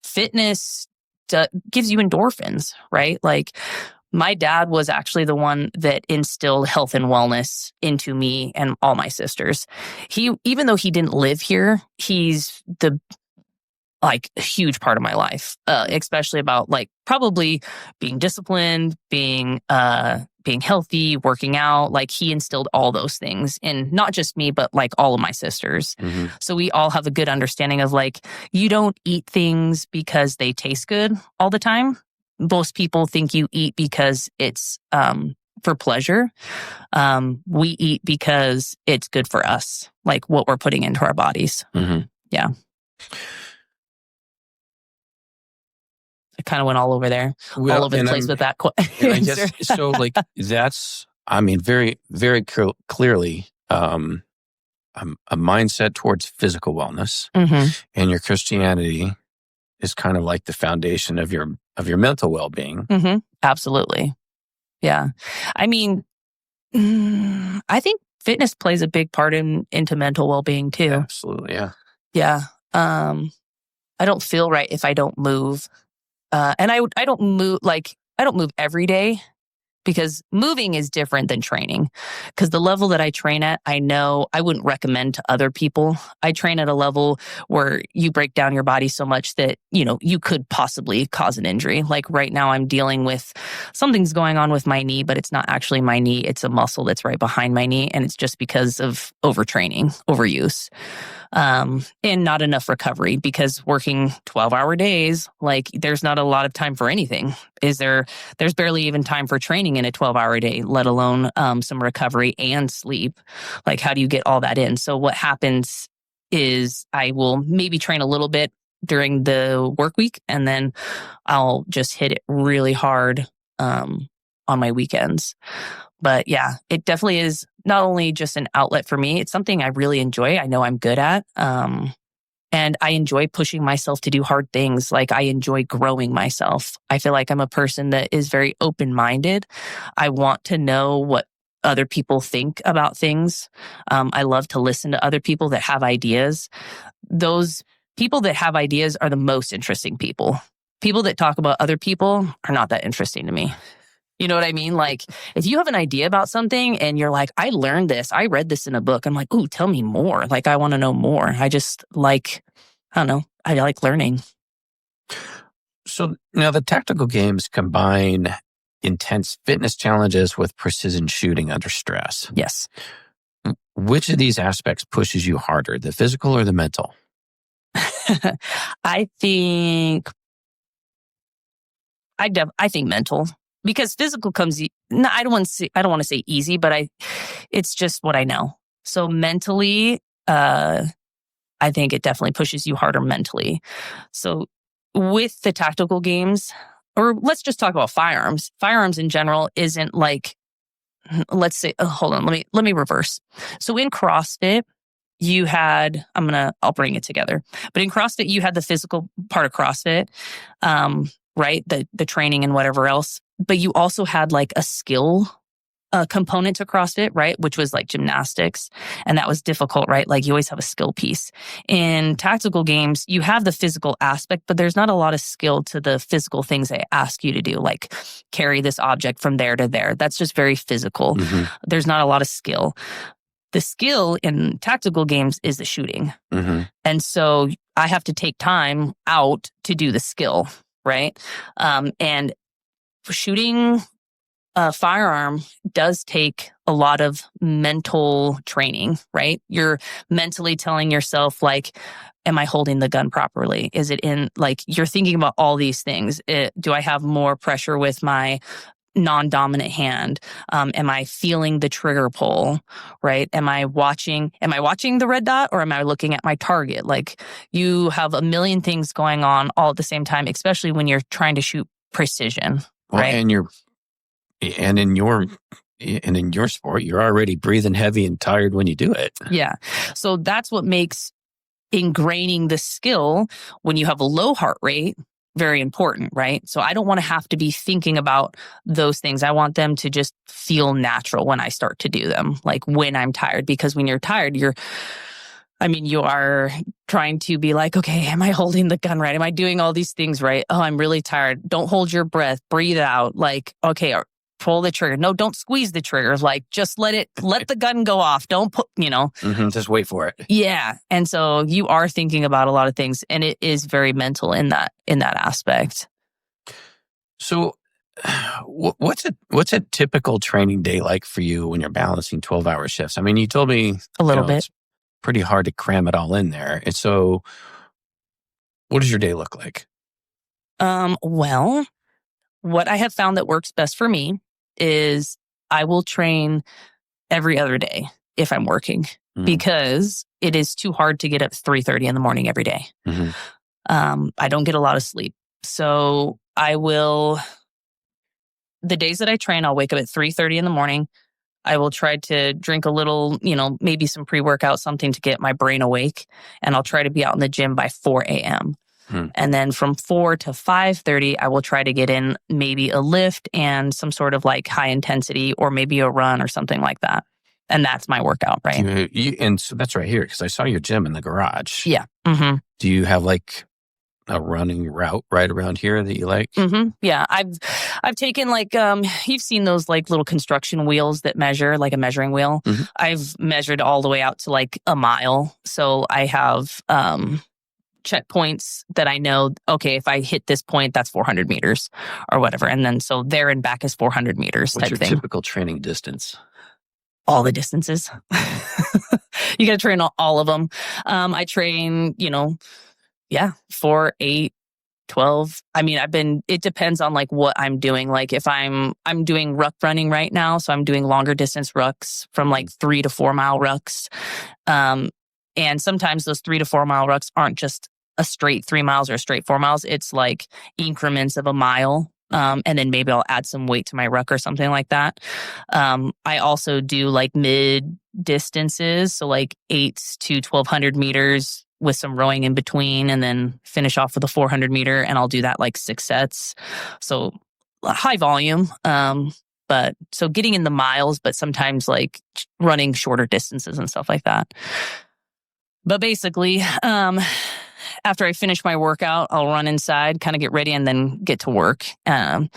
Fitness gives you endorphins, right? Like, my dad was actually the one that instilled health and wellness into me and all my sisters. Even though he didn't live here, he's a huge part of my life, especially about probably being disciplined, being healthy, working out. Like, he instilled all those things in not just me, but all of my sisters. So we all have a good understanding of you don't eat things because they taste good all the time. Most people think you eat because it's for pleasure. We eat because it's good for us, like what we're putting into our bodies. Yeah. I kind of went all over there, all over the place with that answer. I guess, so that's, I mean, very, very clearly a mindset towards physical wellness, and your Christianity is kind of like the foundation of your mental well-being. Absolutely. Yeah. I mean, I think fitness plays a big part into mental well-being too. Absolutely. Yeah. Yeah. I don't feel right if I don't move. And I don't move, I don't move every day, because moving is different than training. Because the level that I train at, I know I wouldn't recommend to other people. I train at a level where you break down your body so much that, you could possibly cause an injury. Like right now I'm dealing with something's going on with my knee, but it's not actually my knee. It's a muscle that's right behind my knee. And it's just because of overtraining, overuse. And not enough recovery, because working 12-hour days, there's not a lot of time for anything. There's barely even time for training in a 12-hour day, let alone some recovery and sleep. How do you get all that in? So what happens is I will maybe train a little bit during the work week, and then I'll just hit it really hard on my weekends. But yeah, it definitely is not only just an outlet for me, it's something I really enjoy. I know I'm good at. And I enjoy pushing myself to do hard things. I enjoy growing myself. I feel like I'm a person that is very open-minded. I want to know what other people think about things. I love to listen to other people that have ideas. Those people that have ideas are the most interesting people. People that talk about other people are not that interesting to me. You know what I mean? If you have an idea about something and you're like, I learned this, I read this in a book. I'm like, ooh, tell me more. I want to know more. I just I don't know. I like learning. So now the tactical games combine intense fitness challenges with precision shooting under stress. Yes. Which of these aspects pushes you harder, the physical or the mental? I think mental. Because physical comes, I don't want to say easy, but it's just what I know. So mentally, I think it definitely pushes you harder mentally. So with the tactical games, or let's just talk about firearms. Firearms in general isn't let's say, hold on, let me reverse. So in CrossFit, you had, I'll bring it together. But in CrossFit, you had the physical part of CrossFit, right? The training and whatever else. But you also had a skill component to CrossFit, right? Which was gymnastics. And that was difficult, right? You always have a skill piece. In tactical games, you have the physical aspect, but there's not a lot of skill to the physical things they ask you to do, like carry this object from there to there. That's just very physical. Mm-hmm. There's not a lot of skill. The skill in tactical games is the shooting. Mm-hmm. And so I have to take time out to do the skill, right? And shooting a firearm does take a lot of mental training, right? You're mentally telling yourself, am I holding the gun properly? Is it in, you're thinking about all these things. Do I have more pressure with my non-dominant hand? Am I feeling the trigger pull, right? Am I watching the red dot, or am I looking at my target? You have a million things going on all at the same time, especially when you're trying to shoot precision, right? And in your sport, you're already breathing heavy and tired when you do it. Yeah. So that's what makes ingraining the skill when you have a low heart rate very important, right? So I don't want to have to be thinking about those things. I want them to just feel natural when I start to do them, when I'm tired. Because when you're tired, you are trying to be okay, am I holding the gun right? Am I doing all these things right? Oh, I'm really tired. Don't hold your breath. Breathe out. Okay, pull the trigger. No, don't squeeze the trigger. Just let the gun go off. Don't put, Mm-hmm, just wait for it. Yeah. And so you are thinking about a lot of things, and it is very mental in that aspect. So what's a typical training day like for you when you're balancing 12-hour shifts? You told me a little bit. It's pretty hard to cram it all in there. And so what does your day look like? Well, what I have found that works best for me is I will train every other day if I'm working, because it is too hard to get up 3:30 in the morning every day. Mm-hmm. I don't get a lot of sleep. So the days that I train, I'll wake up at 3:30 in the morning. I will try to drink a little, maybe some pre-workout, something to get my brain awake. And I'll try to be out in the gym by 4 a.m. And then from 4 to 5:30, I will try to get in maybe a lift and some sort of high intensity, or maybe a run or something like that. And that's my workout, right? And so that's right here, because I saw your gym in the garage. Yeah. Mm-hmm. Do you have a running route right around here that you like? Mm-hmm. Yeah, I've taken like you've seen those like little construction wheels that measure, like a measuring wheel. Mm-hmm. I've measured all the way out to like a mile. So I have checkpoints that I know, okay, if I hit this point, that's 400 meters or whatever. And then so there and back is 400 meters What's type your thing. typical training distance? All the distances. You got to train all of them. I train, 4, 8, 12. I mean, it depends on like what I'm doing. Like if I'm doing ruck running right now. So I'm doing longer distance rucks from like 3 to 4 mile rucks. And sometimes those 3 to 4 mile rucks aren't just a straight 3 miles or a straight 4 miles. It's like increments of a mile. And then maybe I'll add some weight to my ruck or something like that. I also do like mid distances. So like 8 to 1200 meters with some rowing in between, and then finish off with a 400 meter. And I'll do that like 6 sets. So high volume. But so getting in the miles, but sometimes like running shorter distances and stuff like that. But basically, after I finish my workout, I'll run inside, kind of get ready, and then get to work. I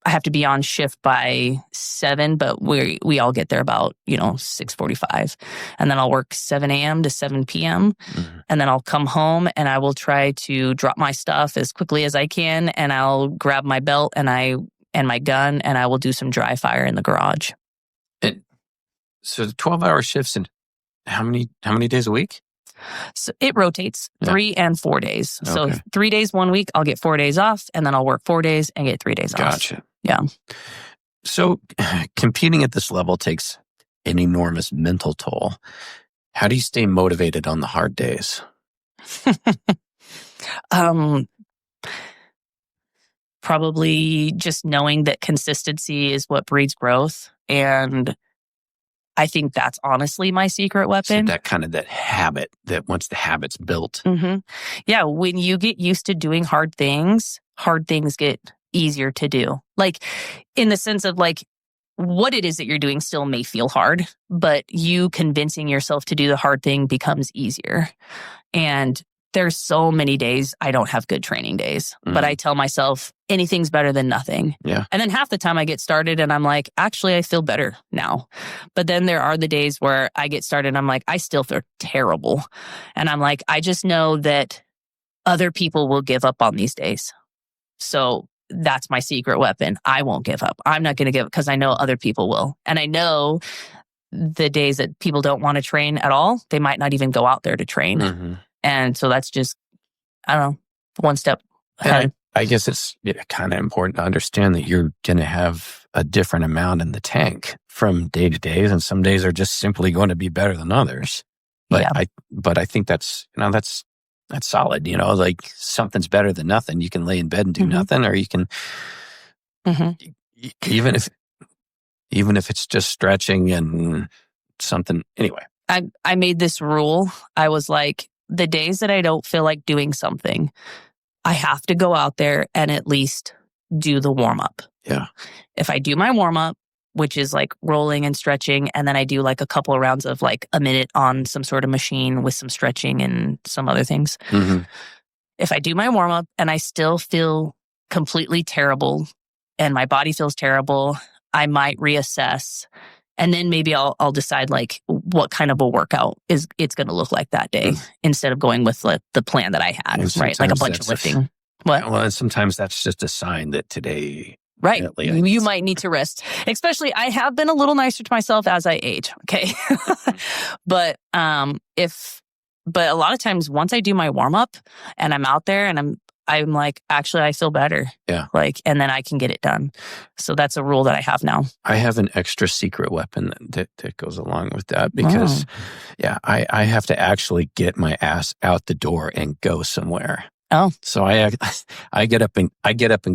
have to be on shift by 7, but we all get there about 6:45, and then I'll work 7 a.m. to 7 p.m. Mm-hmm. And then I'll come home and I will try to drop my stuff as quickly as I can, and I'll grab my belt and my gun, and I will do some dry fire in the garage. So the 12-hour shifts, and how many days a week? So it rotates 3 and 4 days. Okay. So 3 days 1 week, I'll get 4 days off, and then I'll work 4 days and get 3 days off. Gotcha. Yeah. So competing at this level takes an enormous mental toll. How do you stay motivated on the hard days? Probably just knowing that consistency is what breeds growth. And I think that's honestly my secret weapon. So that habit, that once the habit's built. Mm-hmm. Yeah. When you get used to doing hard things get easier to do. Like in the sense of like what it is that you're doing still may feel hard, but you convincing yourself to do the hard thing becomes easier. And there's so many days I don't have good training days, but I tell myself anything's better than nothing. Yeah. And then half the time I get started and I'm like, actually, I feel better now. But then there are the days where I get started and I'm like, I still feel terrible. And I'm like, I just know that other people will give up on these days. So that's my secret weapon. I won't give up. I'm not going to give up because I know other people will. And I know the days that people don't want to train at all, they might not even go out there to train. Mm-hmm. And so that's just, I don't know, one step ahead. I guess it's kind of important to understand that you're going to have a different amount in the tank from day to day, and some days are just simply going to be better than others. But I think that's solid. Like something's better than nothing. You can lay in bed and do nothing, or you can even if it's just stretching and something. Anyway, I made this rule. I was like, the days that I don't feel like doing something, I have to go out there and at least do the warm up. Yeah. If I do my warm up, which is like rolling and stretching, and then I do like a couple of rounds of like a minute on some sort of machine with some stretching and some other things. Mm-hmm. If I do my warm up and I still feel completely terrible and my body feels terrible, I might reassess. And then maybe I'll decide like what kind of a workout it's going to look like that day instead of going with the plan that I had, right? Like a bunch of lifting. Well, and sometimes that's just a sign that today, right, you might need to rest. Especially, I have been a little nicer to myself as I age. Okay, but but a lot of times once I do my warm up and I'm out there and I'm like, actually, I feel better. Yeah. And then I can get it done. So that's a rule that I have now. I have an extra secret weapon that goes along with that because, I have to actually get my ass out the door and go somewhere. Oh. So I get up and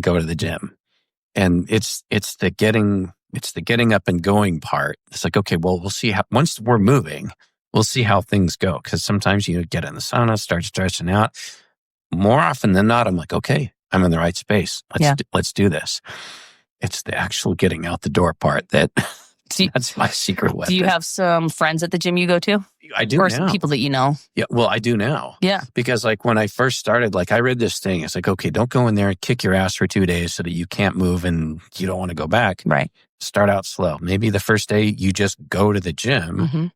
go to the gym, and it's the getting up and going part. It's like, okay, well, we'll see how once we're moving, we'll see how things go. Because sometimes you get in the sauna, start stretching out. More often than not, I'm like, okay, I'm in the right space. Let's do this. It's the actual getting out the door part that That's my secret weapon. Do you have some friends at the gym you go to? I do or now. some people that you know? Yeah, well, I do now. Yeah. Because like when I first started, like I read this thing. It's like, okay, don't go in there and kick your ass for 2 days so that you can't move and you don't want to go back. Right. Start out slow. Maybe the first day you just go to the gym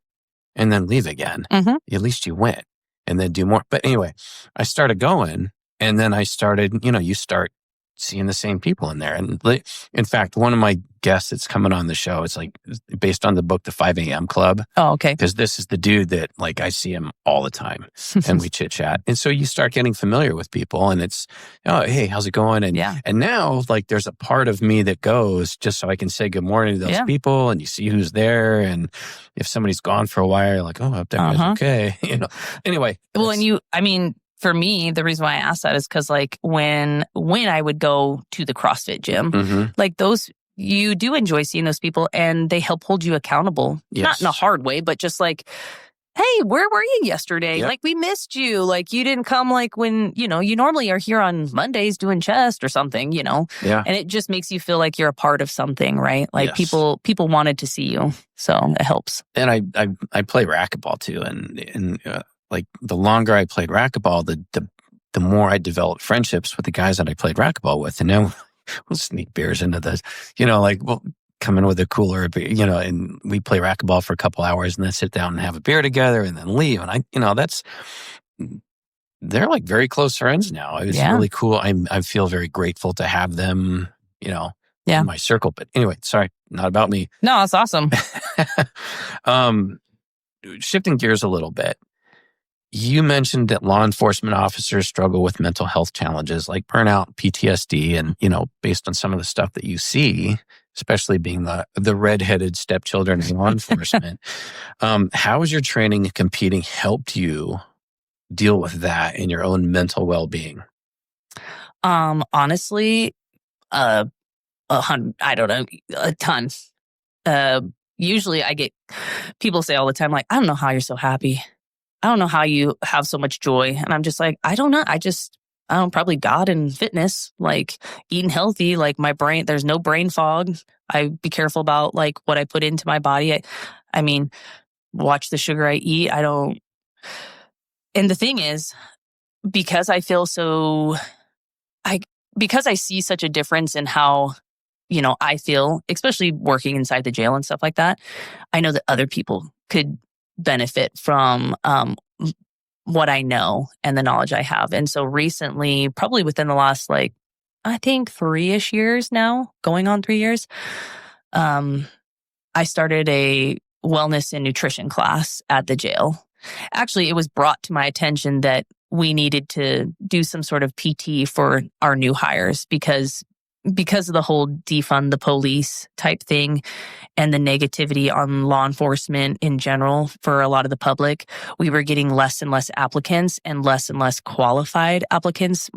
and then leave again. At least you went and then do more. But anyway, I started going and then I started, you start seeing the same people in there. And in fact, one of my guests that's coming on the show, it's like based on the book, The 5 a.m. Club. Oh, okay. Because this is the dude that like I see him all the time and we chit chat. And so you start getting familiar with people and it's, oh, hey, how's it going? And now like there's a part of me that goes just so I can say good morning to those people and you see who's there. And if somebody's gone for a while, you're like, oh, I hope that guy's okay. Anyway. Well, and for me, the reason why I asked that is because like when I would go to the CrossFit gym, like you do enjoy seeing those people and they help hold you accountable. Yes. Not in a hard way, but just like, hey, where were you yesterday? Yep. Like we missed you. Like you didn't come like when, you normally are here on Mondays doing chest or something, Yeah. And it just makes you feel like you're a part of something, right? Like people wanted to see you. So it helps. And I play racquetball too. And like the longer I played racquetball, the more I developed friendships with the guys that I played racquetball with. And now we'll sneak beers into this, like we'll come in with a cooler, and we play racquetball for a couple hours and then sit down and have a beer together and then leave. And they're like very close friends now. It's really cool. I feel very grateful to have them, in my circle. But anyway, sorry, not about me. No, that's awesome. Shifting gears a little bit. You mentioned that law enforcement officers struggle with mental health challenges like burnout, PTSD, and, based on some of the stuff that you see, especially being the redheaded stepchildren in law enforcement, how has your training and competing helped you deal with that in your own mental well-being? Honestly, I don't know, a ton. Usually I get people say all the time, like, I don't know how you're so happy. I don't know how you have so much joy. And I'm just like, I don't know. I don't probably God and fitness, like eating healthy, like my brain, there's no brain fog. I be careful about like what I put into my body. I mean, watch the sugar I eat. And the thing is, because I feel because I see such a difference in how, I feel, especially working inside the jail and stuff like that, I know that other people could benefit from what I know and the knowledge I have. And so recently, probably within the last, like, I think 3-ish years now, going on 3 years, I started a wellness and nutrition class at the jail. Actually, it was brought to my attention that we needed to do some sort of PT for our new hires because of the whole defund the police type thing and the negativity on law enforcement in general for a lot of the public, we were getting less and less applicants and less qualified applicants,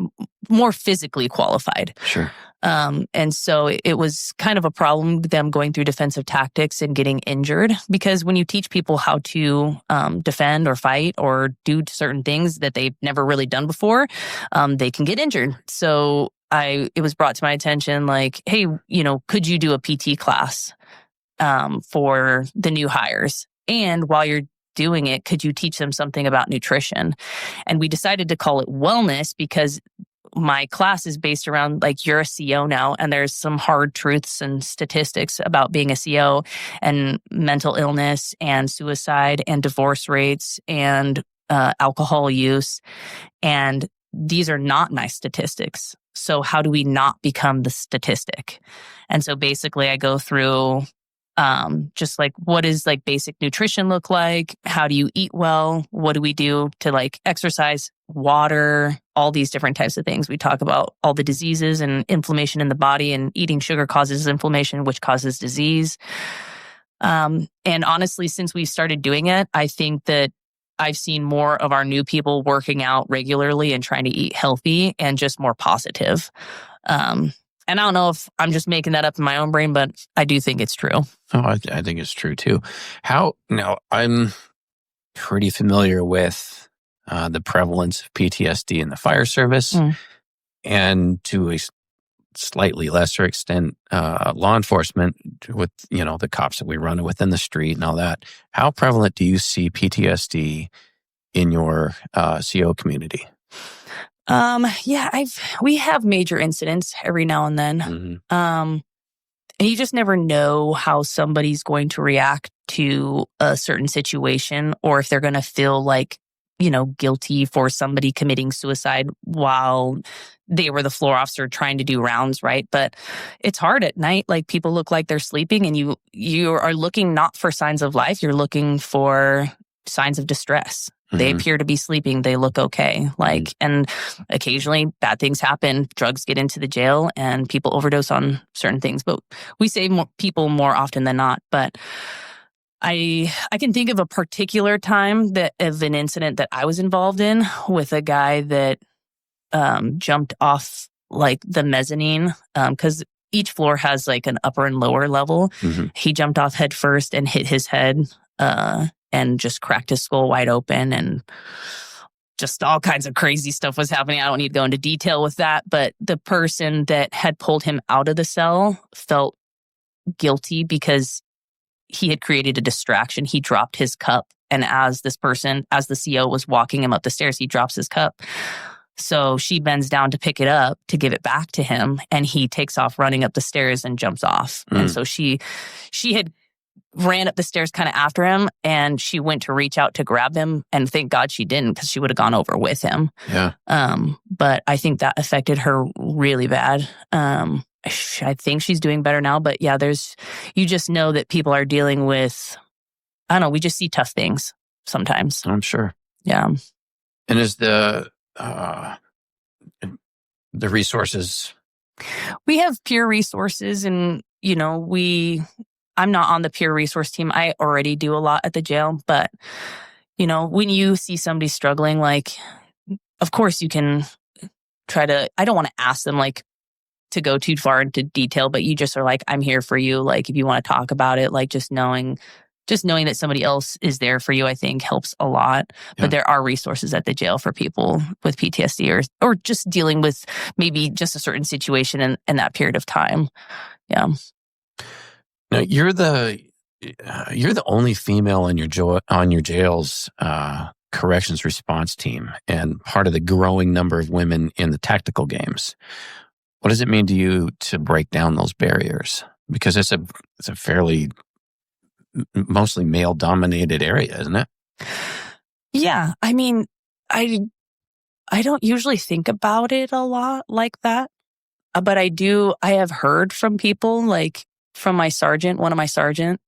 more physically qualified. Sure. And so it was kind of a problem with them going through defensive tactics and getting injured, because when you teach people how to defend or fight or do certain things that they've never really done before, they can get injured. So it was brought to my attention, like, hey, could you do a PT class for the new hires? And while you're doing it, could you teach them something about nutrition? And we decided to call it wellness because my class is based around, like, you're a CO now, and there's some hard truths and statistics about being a CO and mental illness and suicide and divorce rates and alcohol use. And these are not nice statistics. So how do we not become the statistic? And so basically I go through just like, what does like basic nutrition look like? How do you eat well? What do we do to like exercise, water, all these different types of things. We talk about all the diseases and inflammation in the body, and eating sugar causes inflammation, which causes disease. And honestly, since we started doing it, I think that I've seen more of our new people working out regularly and trying to eat healthy and just more positive. And I don't know if I'm just making that up in my own brain, but I do think it's true. Oh, I think it's true too. I'm pretty familiar with the prevalence of PTSD in the fire service, and to a slightly lesser extent, law enforcement with, the cops that we run within the street and all that. How prevalent do you see PTSD in your CO community? Yeah, we have major incidents every now and then. Mm-hmm. And you just never know how somebody's going to react to a certain situation, or if they're going to feel like, guilty for somebody committing suicide while they were the floor officer trying to do rounds, right? But it's hard at night. Like, people look like they're sleeping, and you are looking not for signs of life. You're looking for signs of distress. Mm-hmm. They appear to be sleeping. They look okay. And occasionally bad things happen. Drugs get into the jail and people overdose on certain things. But we save people more often than not. But I can think of a particular time of an incident that I was involved in with a guy that jumped off the mezzanine, because each floor has an upper and lower level. Mm-hmm. He jumped off head first and hit his head and just cracked his skull wide open, and just all kinds of crazy stuff was happening. I don't need to go into detail with that, but the person that had pulled him out of the cell felt guilty because he had created a distraction. He dropped his cup, and as the CO was walking him up the stairs, he drops his cup. So she bends down to pick it up to give it back to him, and he takes off running up the stairs and jumps off. And so she had ran up the stairs kind of after him, and she went to reach out to grab him, and thank God she didn't, because she would have gone over with him. Yeah. But I think that affected her really bad. I think she's doing better now, but yeah, you just know that people are dealing with, I don't know, we just see tough things sometimes. I'm sure. Yeah. And is the resources? We have peer resources, and, I'm not on the peer resource team. I already do a lot at the jail, but, when you see somebody struggling, of course you can I don't want to ask them to go too far into detail, but you just are I'm here for you. If you want to talk about it, just knowing that somebody else is there for you, I think helps a lot. Yeah. But there are resources at the jail for people with PTSD or just dealing with maybe just a certain situation in that period of time. Yeah. Now, you're the only female on your jail's corrections response team, and part of the growing number of women in the tactical games. What does it mean to you to break down those barriers? Because it's a fairly mostly male-dominated area, isn't it? Yeah, I mean, I don't usually think about it a lot like that, but I have heard from people, from my sergeant, one of my sergeants,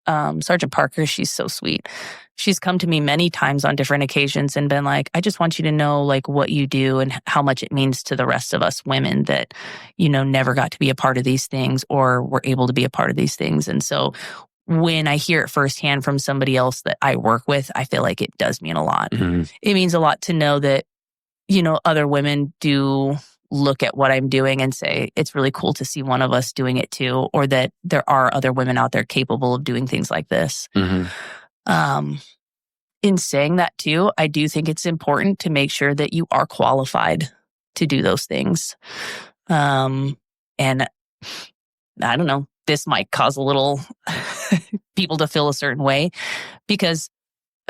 Sergeant Parker. She's so sweet. She's come to me many times on different occasions and been I just want you to know what you do and how much it means to the rest of us women that, never got to be a part of these things or were able to be a part of these things. And so when I hear it firsthand from somebody else that I work with, I feel like it does mean a lot. Mm-hmm. It means a lot to know that, other women do look at what I'm doing and say, it's really cool to see one of us doing it too, or that there are other women out there capable of doing things like this. Mm-hmm. In saying that too, I do think it's important to make sure that you are qualified to do those things. And I don't know, this might cause a little people to feel a certain way, because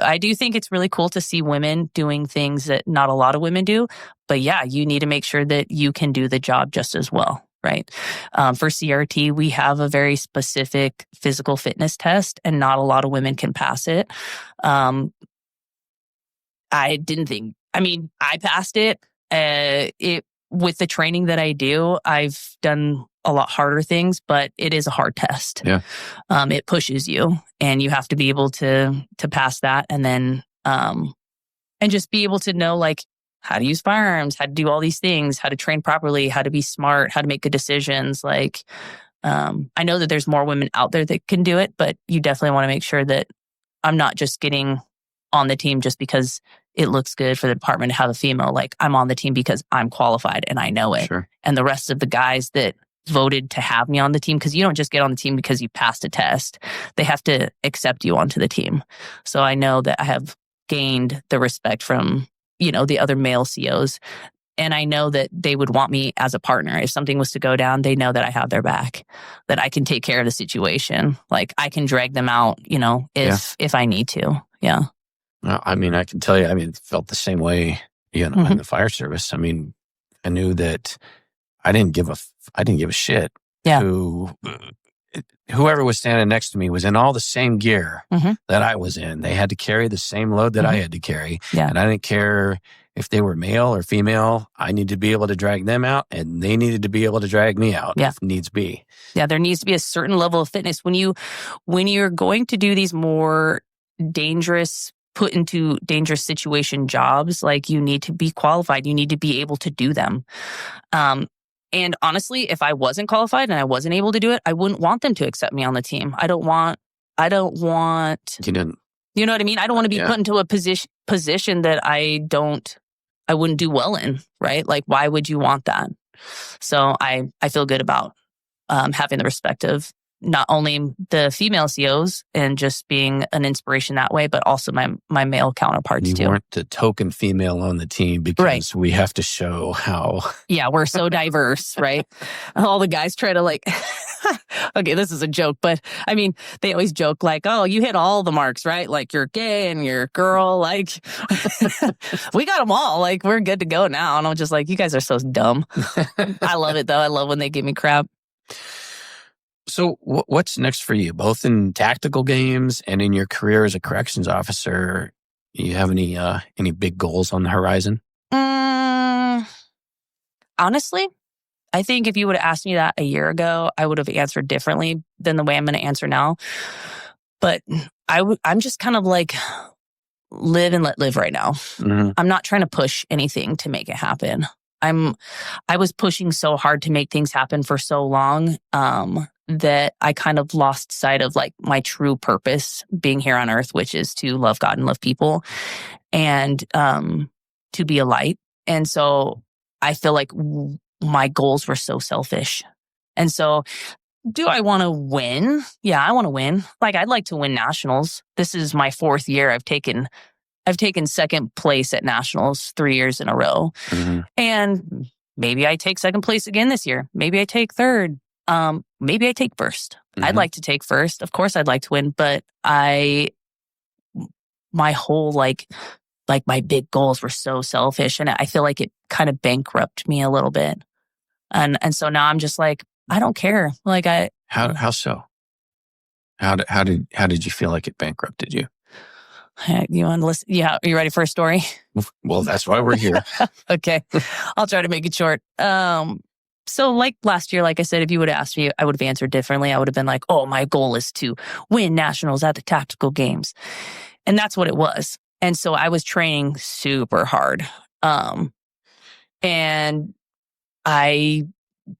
I do think it's really cool to see women doing things that not a lot of women do. But yeah, you need to make sure that you can do the job just as well, right? For CRT, we have a very specific physical fitness test, and not a lot of women can pass it. I passed it. With the training that I do, I've done a lot harder things, but it is a hard test. Yeah. It pushes you, and you have to be able to pass that, and then and just be able to know how to use firearms, how to do all these things, how to train properly, how to be smart, how to make good decisions. I know that there's more women out there that can do it, but you definitely want to make sure that I'm not just getting on the team just because it looks good for the department to have a female. I'm on the team because I'm qualified and I know it. Sure. And the rest of the guys that voted to have me on the team, because you don't just get on the team because you passed a test. They have to accept you onto the team. So I know that I have gained the respect from, the other male COs And I know that they would want me as a partner. If something was to go down, they know that I have their back, that I can take care of the situation. Like I can drag them out, if I need to. Yeah. Well, I mean, I can tell you, it felt the same way, in the fire service. I mean, I knew that I didn't give a shit. Yeah. Whoever was standing next to me was in all the same gear that I was in. They had to carry the same load that I had to carry. Yeah. And I didn't care if they were male or female. I needed to be able to drag them out, and they needed to be able to drag me out if needs be. Yeah, there needs to be a certain level of fitness. When you're going to do these more put into dangerous situation jobs, like you need to be qualified. You need to be able to do them. And honestly, if I wasn't qualified and I wasn't able to do it, I wouldn't want them to accept me on the team. I don't want. You didn't. You know what I mean? I don't want to be put into a position that I wouldn't do well in, right? Like, why would you want that? So I feel good about having the respect of not only the female COs and just being an inspiration that way, but also my male counterparts too. You weren't the token female on the team because we have to show how. Yeah, we're so diverse, right? All the guys try to okay, this is a joke, but I mean, they always joke like, oh, you hit all the marks, right? Like you're gay and you're girl, like we got them all. Like we're good to go now. And I'm just like, you guys are so dumb. I love it though. I love when they give me crap. So what's next for you, both in tactical games and in your career as a corrections officer? You have any big goals on the horizon? Honestly, I think if you would have asked me that a year ago, I would have answered differently than the way I'm going to answer now. But I'm just kind of like live and let live right now. Mm-hmm. I'm not trying to push anything to make it happen. I was pushing so hard to make things happen for so long that I kind of lost sight of like my true purpose being here on earth, which is to love God and love people and to be a light. And so I feel like my goals were so selfish. And so do I want to win? Yeah, I want to win. Like I'd like to win nationals. This is my 4th year. I've taken second place at nationals 3 years in a row. Mm-hmm. And maybe I take second place again this year. Maybe I take third. Maybe I take first. Mm-hmm. I'd like to take first. Of course I'd like to win, but my whole like my big goals were so selfish, and I feel like it kind of bankrupted me a little bit. And so now I'm just like, I don't care. Like how so? How did you feel like it bankrupted you? You want to listen? Yeah. Are you ready for a story? Well, that's why we're here. Okay. I'll try to make it short. So like last year, like I said, if you would have asked me, I would have answered differently. I would have been like, oh, my goal is to win nationals at the tactical games. And that's what it was. And so I was training super hard. And I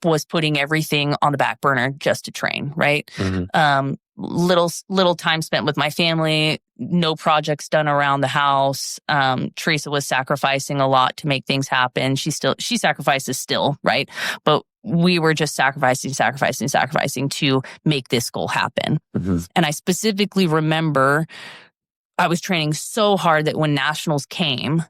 was putting everything on the back burner just to train, right? Mm-hmm. Little time spent with my family, no projects done around the house. Teresa was sacrificing a lot to make things happen. She sacrifices still, right? But we were just sacrificing to make this goal happen. Mm-hmm. And I specifically remember I was training so hard that when nationals came,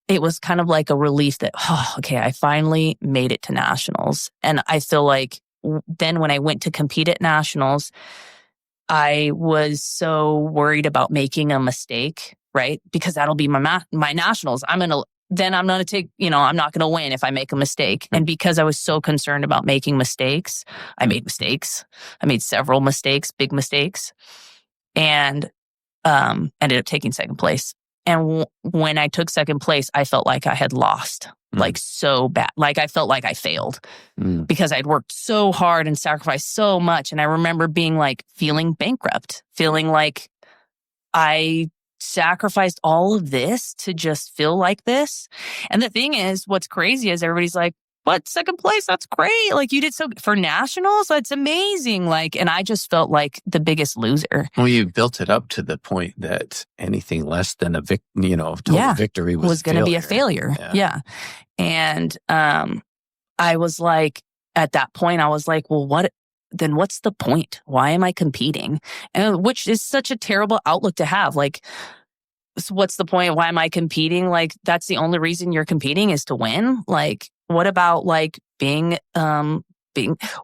it was kind of like a relief that, oh, okay, I finally made it to nationals. And I feel like then when I went to compete at nationals, I was so worried about making a mistake, right? Because that'll be my nationals. I'm not going to win if I make a mistake. And because I was so concerned about making mistakes, I made mistakes. I made several mistakes, big mistakes, and ended up taking second place. And when I took second place, I felt like I had lost, like so bad. Like I felt like I failed because I'd worked so hard and sacrificed so much. And I remember being like feeling bankrupt, feeling like I sacrificed all of this to just feel like this. And the thing is, what's crazy is everybody's like, what, second place? That's great. Like you did so for nationals. That's amazing. Like, and I just felt like the biggest loser. Well, you built it up to the point that anything less than a total victory was going to be a failure. Yeah. And, I was like, at that point, I was like, well, what's the point? Why am I competing? And which is such a terrible outlook to have. Like, so what's the point? Why am I competing? Like, that's the only reason you're competing is to win. Like, what about like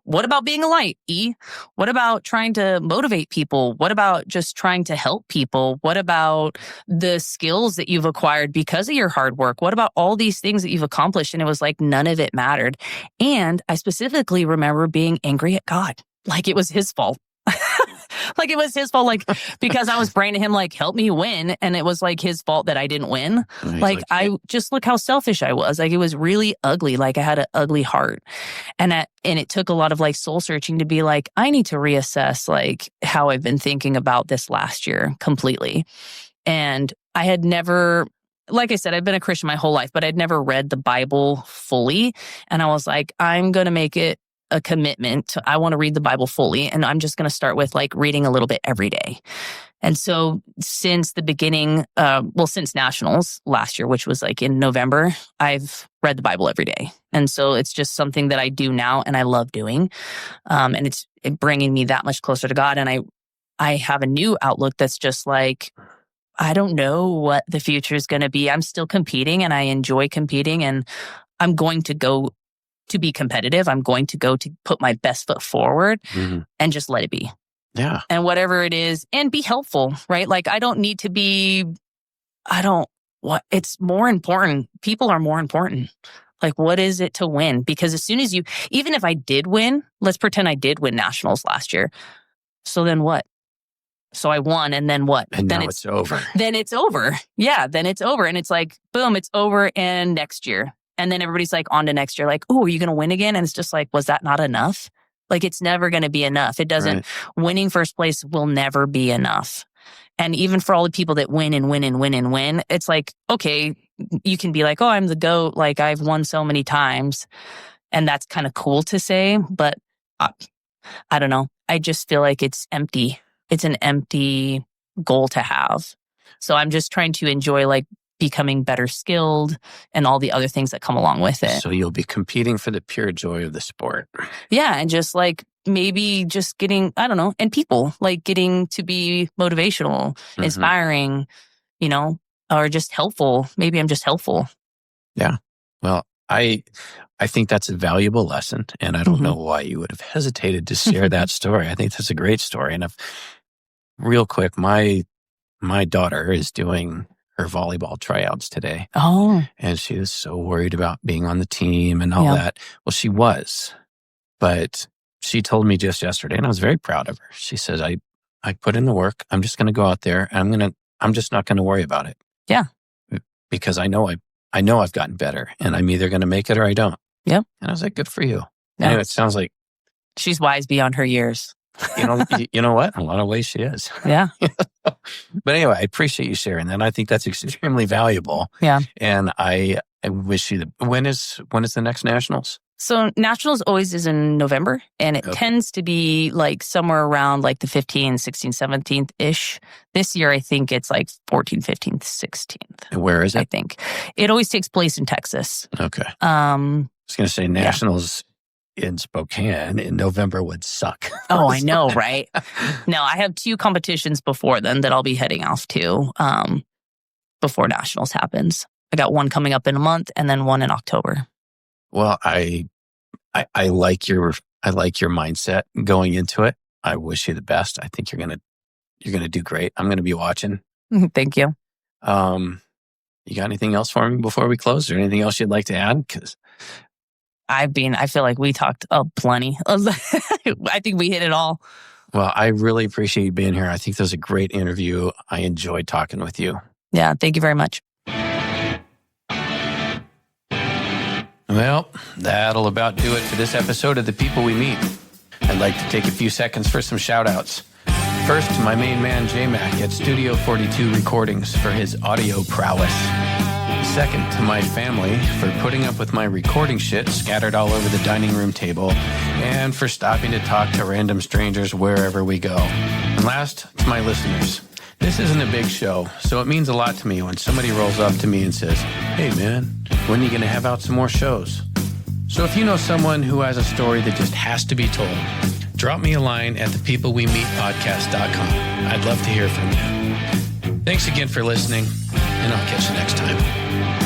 what about being a light, E? What about trying to motivate people? What about just trying to help people? What about the skills that you've acquired because of your hard work? What about all these things that you've accomplished? And it was like, none of it mattered. And I specifically remember being angry at God. Like it was his fault. Like it was his fault, like, because I was praying to him, like, help me win. And it was like his fault that I didn't win. Like, I just look how selfish I was. Like, it was really ugly. Like, I had an ugly heart. And it took a lot of like soul searching to be like, I need to reassess like how I've been thinking about this last year completely. And I had never, like I said, I've been a Christian my whole life, but I'd never read the Bible fully. And I was like, I'm going to make it a commitment. I want to read the Bible fully. And I'm just going to start with like reading a little bit every day. And so since the beginning, since Nationals last year, which was like in November, I've read the Bible every day. And so it's just something that I do now and I love doing. And it's bringing me that much closer to God. And I have a new outlook that's just like, I don't know what the future is going to be. I'm still competing and I enjoy competing and I'm going to go to be competitive. I'm going to go to put my best foot forward and just let it be. Yeah. And whatever it is, and be helpful, right? Like I don't need to be, it's more important. People are more important. Like what is it to win? Because as soon as even if I did win, let's pretend I did win Nationals last year. So then what? So I won and then what? And then now it's over. Then it's over. Yeah, then it's over. And it's like, boom, it's over and next year. And then everybody's like on to next year, like, oh, are you going to win again? And it's just like, was that not enough? Like, it's never going to be enough. It doesn't, winning first place will never be enough. And even for all the people that win and win and win and win, it's like, okay, you can be like, oh, I'm the GOAT. Like I've won so many times. And that's kind of cool to say, but I don't know. I just feel like it's empty. It's an empty goal to have. So I'm just trying to enjoy like becoming better skilled and all the other things that come along with it. So you'll be competing for the pure joy of the sport. Yeah. And just like maybe just getting, I don't know, and people like getting to be motivational, inspiring, or just helpful. Maybe I'm just helpful. Yeah. Well, I think that's a valuable lesson. And I don't know why you would have hesitated to share that story. I think that's a great story. And real quick, my daughter is doing her volleyball tryouts today. Oh. And she was so worried about being on the team and all that. Well, she was. But she told me just yesterday, and I was very proud of her. She says, I put in the work. I'm just going to go out there and I'm just not going to worry about it. Yeah. Because I know I've gotten better and I'm either going to make it or I don't. Yeah. And I was like, good for you. Yeah. Anyway, it sounds like she's wise beyond her years. You know what? In a lot of ways she is. Yeah. But anyway, I appreciate you sharing that. I think that's extremely valuable. Yeah. And I wish you when is the next Nationals? So Nationals always is in November, and it tends to be like somewhere around like the 15th, 16th, 17th-ish. This year, I think it's like 14th, 15th, 16th. And where is it? I think. It always takes place in Texas. Okay. I was going to say Nationals in Spokane in November would suck. Oh, I know, right? No, I have 2 competitions before then that I'll be heading off to before Nationals happens. I got one coming up in a month and then one in October. Well, I like your mindset going into it. I wish you the best. I think you're gonna do great. I'm gonna be watching. Thank you. You got anything else for me before we close? Is there anything else you'd like to add? Because I feel like we talked plenty. I think we hit it all. Well, I really appreciate you being here. I think this was a great interview. I enjoyed talking with you. Yeah, thank you very much. Well, that'll about do it for this episode of The People We Meet. I'd like to take a few seconds for some shout-outs. First, to my main man, J-Mac at Studio 42 Recordings for his audio prowess. Second, to my family for putting up with my recording shit scattered all over the dining room table and for stopping to talk to random strangers wherever we go. And last, to my listeners. This isn't a big show, so it means a lot to me when somebody rolls up to me and says, "Hey man, when are you going to have out some more shows?" So if you know someone who has a story that just has to be told, drop me a line at thepeoplewemeetpodcast.com. I'd love to hear from you. Thanks again for listening, and I'll catch you next time.